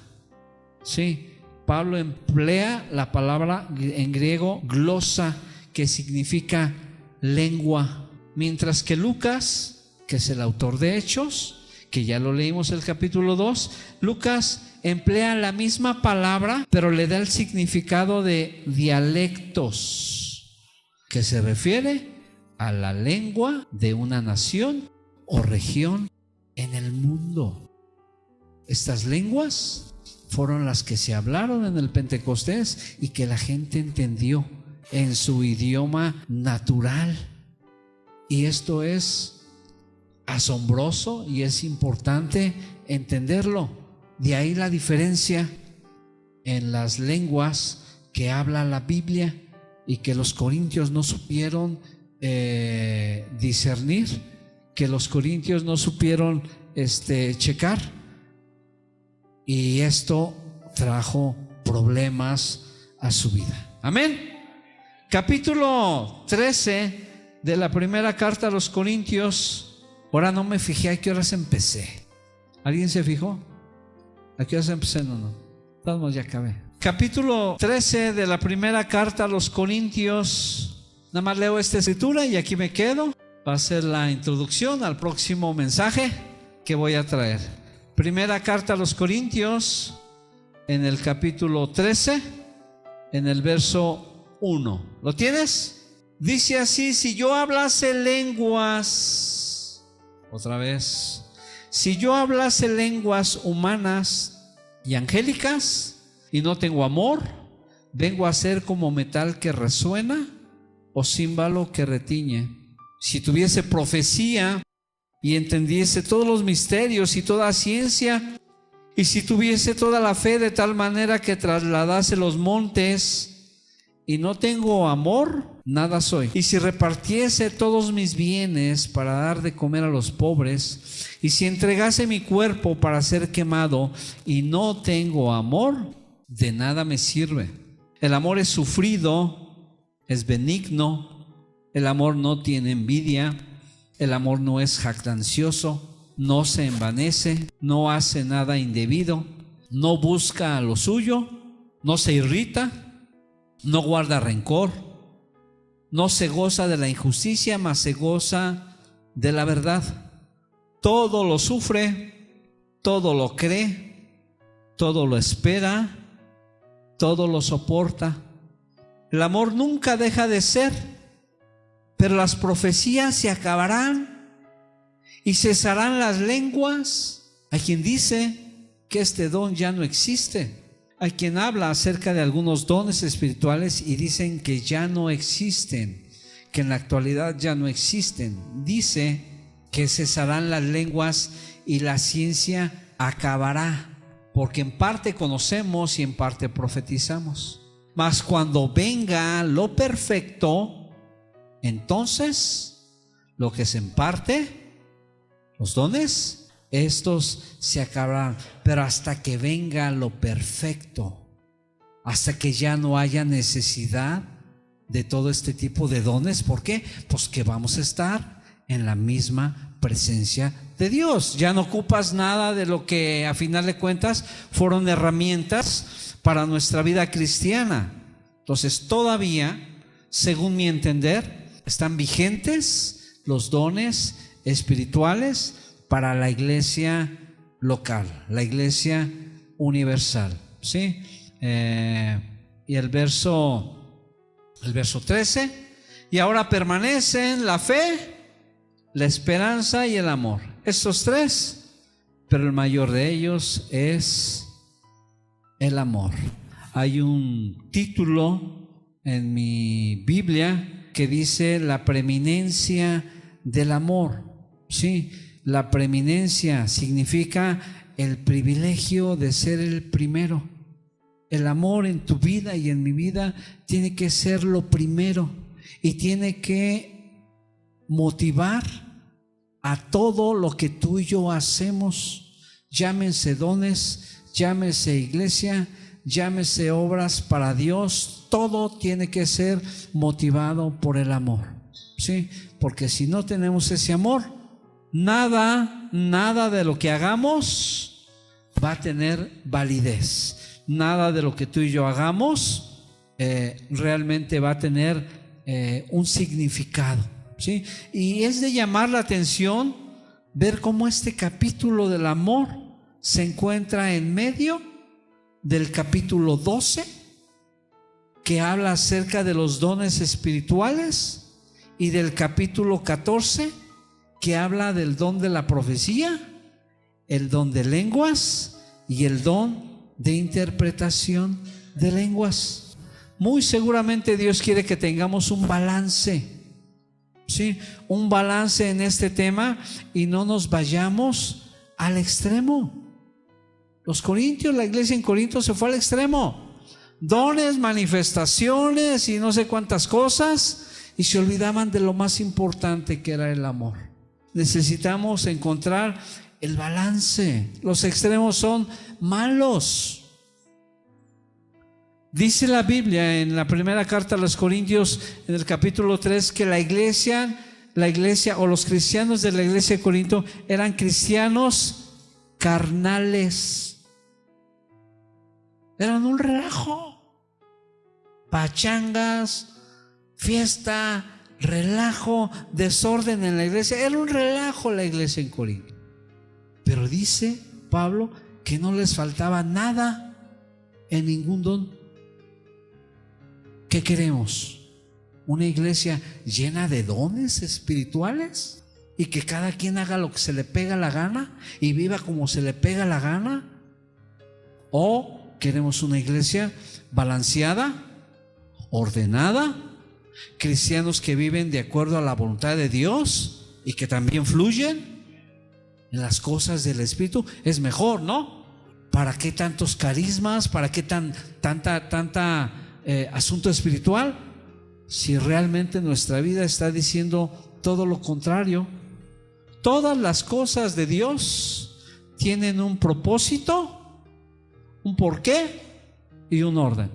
Sí, Pablo emplea la palabra en griego glosa, que significa lengua. Mientras que Lucas, que es el autor de Hechos, que ya lo leímos el capítulo 2, Lucas emplea la misma palabra, pero le da el significado de dialectos, que se refiere a la lengua de una nación o región en el mundo. Estas lenguas fueron las que se hablaron en el Pentecostés y que la gente entendió en su idioma natural. Y esto es asombroso y es importante entenderlo. De ahí la diferencia en las lenguas que habla la Biblia y que los corintios no supieron discernir, que los corintios no supieron checar, y esto trajo problemas a su vida. Amén. Capítulo 13 de la primera carta a los Corintios. Ahora no me fijé a qué horas empecé. ¿Alguien se fijó? ¿A qué horas empecé? No. Vamos, ya acabé. Capítulo 13 de la primera carta a los Corintios. Nada más leo esta escritura y aquí me quedo. Va a ser la introducción al próximo mensaje que voy a traer. Primera carta a los Corintios, en el capítulo 13, en el verso 1. ¿Lo tienes? Dice así: si yo hablase lenguas, otra vez, si yo hablase lenguas humanas y angélicas y no tengo amor, vengo a ser como metal que resuena o címbalo que retiñe. Si tuviese profecía y entendiese todos los misterios y toda ciencia, y si tuviese toda la fe de tal manera que trasladase los montes, y no tengo amor, nada soy. Y si repartiese todos mis bienes para dar de comer a los pobres, y si entregase mi cuerpo para ser quemado, y no tengo amor, de nada me sirve. El amor es sufrido, es benigno, el amor no tiene envidia, el amor no es jactancioso, no se envanece, no hace nada indebido, no busca a lo suyo, no se irrita, no guarda rencor, no se goza de la injusticia, mas se goza de la verdad. Todo lo sufre, todo lo cree, todo lo espera, todo lo soporta. El amor nunca deja de ser, pero las profecías se acabarán y cesarán las lenguas. Hay quien dice que este don ya no existe. Hay quien habla acerca de algunos dones espirituales y dicen que ya no existen, que en la actualidad ya no existen. Dice que cesarán las lenguas y la ciencia acabará, porque en parte conocemos y en parte profetizamos. Mas cuando venga lo perfecto, entonces lo que es en parte, los dones, estos se acabarán. Pero hasta que venga lo perfecto, hasta que ya no haya necesidad de todo este tipo de dones. ¿Por qué? Pues que vamos a estar en la misma presencia de Dios. Ya no ocupas nada de lo que a final de cuentas fueron herramientas para nuestra vida cristiana. Entonces todavía, según mi entender, están vigentes los dones espirituales para la iglesia local, la iglesia universal, ¿sí? Y el verso 13, y ahora permanecen la fe, la esperanza y el amor. Estos tres, pero el mayor de ellos es el amor. Hay un título en mi Biblia que dice la preeminencia del amor. Sí, la preeminencia significa el privilegio de ser el primero. El amor en tu vida y en mi vida tiene que ser lo primero y tiene que motivar a todo lo que tú y yo hacemos, llámense dones, llámese iglesia, llámese obras para Dios. Todo tiene que ser motivado por el amor, ¿sí? Porque si no tenemos ese amor, nada de lo que hagamos va a tener validez. Nada de lo que tú y yo hagamos realmente va a tener un significado, ¿sí? Y es de llamar la atención ver cómo este capítulo del amor se encuentra en medio del capítulo 12, que habla acerca de los dones espirituales, y del capítulo 14, que habla del don de la profecía, el don de lenguas y el don de interpretación de lenguas. Muy seguramente Dios quiere que tengamos un balance, ¿sí? Un balance en este tema y no nos vayamos al extremo. Los corintios, la iglesia en Corinto se fue al extremo. Dones, manifestaciones y no sé cuántas cosas, y se olvidaban de lo más importante, que era el amor. Necesitamos encontrar el balance. Los extremos son malos. Dice la Biblia en la primera carta a los Corintios, en el capítulo 3, que la iglesia o los cristianos de la iglesia de Corinto eran cristianos carnales. Eran un relajo, pachangas, fiesta, relajo, desorden en la iglesia. Era un relajo la iglesia en Corinto. Pero dice Pablo que no les faltaba nada en ningún don. ¿Qué queremos? ¿Una iglesia llena de dones espirituales? ¿Y que cada quien haga lo que se le pega la gana y viva como se le pega la gana? ¿O queremos una iglesia balanceada, ordenada, cristianos que viven de acuerdo a la voluntad de Dios y que también fluyen en las cosas del Espíritu? Es mejor, ¿no? ¿Para qué tantos carismas? ¿Para qué tanta asunto espiritual? Si realmente nuestra vida está diciendo todo lo contrario. Todas las cosas de Dios tienen un propósito, un porqué y un orden.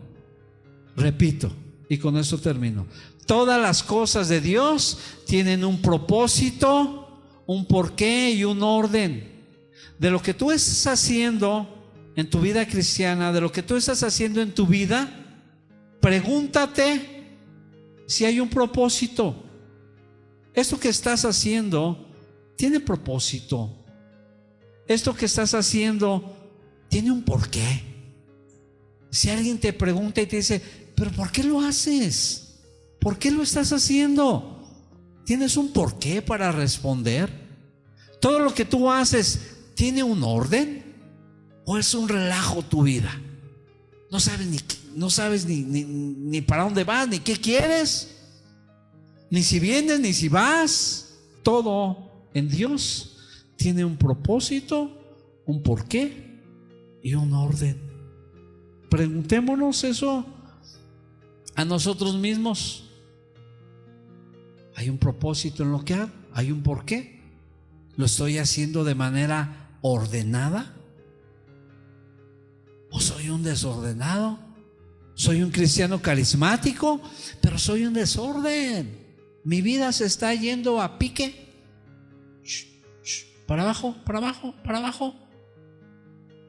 Repito, y con eso termino. Todas las cosas de Dios tienen un propósito, un porqué y un orden. De lo que tú estás haciendo en tu vida cristiana, de lo que tú estás haciendo en tu vida, pregúntate si hay un propósito. Esto que estás haciendo tiene propósito. Esto que estás haciendo tiene un porqué. Si alguien te pregunta y te dice, pero ¿por qué lo haces? ¿Por qué lo estás haciendo? ¿Tienes un porqué para responder? ¿Todo lo que tú haces tiene un orden? ¿O es un relajo tu vida? No sabes ni para dónde vas, ni qué quieres, ni si vienes, ni si vas. Todo en Dios tiene un propósito, un porqué y un orden. Preguntémonos eso a nosotros mismos. ¿Hay un propósito en lo que hago? ¿Hay un porqué? ¿Lo estoy haciendo de manera ordenada? ¿O soy un desordenado? Soy un cristiano carismático, pero soy un desorden. Mi vida se está yendo a pique. Para abajo, para abajo, para abajo.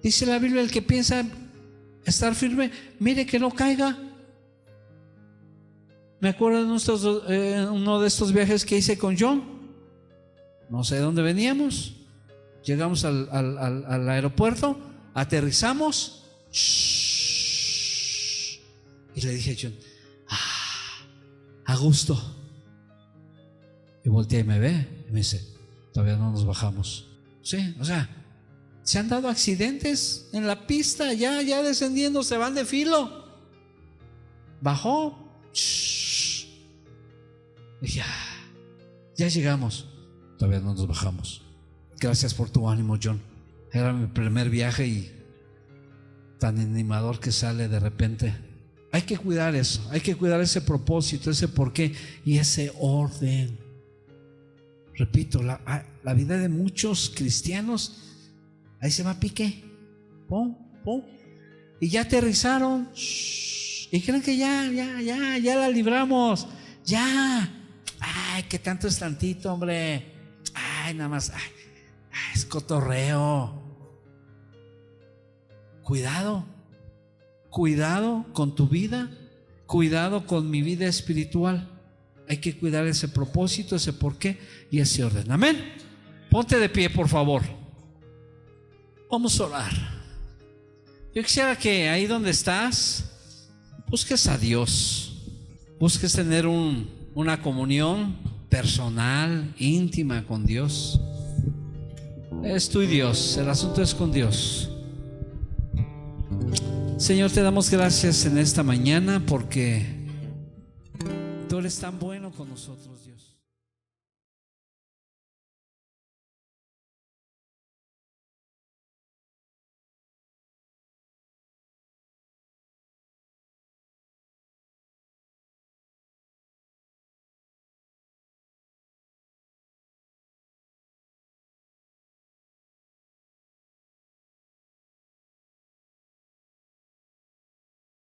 Dice la Biblia: el que piensa estar firme, mire que no caiga. Me acuerdo de uno de estos viajes que hice con John. No sé de dónde veníamos. Llegamos al aeropuerto, aterrizamos. Y le dije a John: a gusto. Y voltea y me ve y me dice: todavía no nos bajamos. Sí, o sea, se han dado accidentes en la pista, ya descendiendo, se van de filo. Bajó. Dije: ya llegamos. Todavía no nos bajamos. Gracias por tu ánimo, John. Era mi primer viaje y tan animador que sale de repente. Hay que cuidar eso, hay que cuidar ese propósito, ese porqué y ese orden. Repito, la vida de muchos cristianos ahí se va a pique. Pum, pum. Y ya aterrizaron. Y creen que ya la libramos. Ya. Ay, que tanto es tantito, hombre. Ay, nada más. Ay, es cotorreo. Cuidado con tu vida, cuidado con mi vida espiritual. Hay que cuidar ese propósito, ese porqué y ese orden. Amén. Ponte de pie, por favor. Vamos a orar. Yo quisiera que ahí donde estás busques a Dios, busques tener una comunión personal, íntima con Dios. Es tú y Dios, el asunto es con Dios. Señor, te damos gracias en esta mañana porque tú eres tan bueno con nosotros, Dios.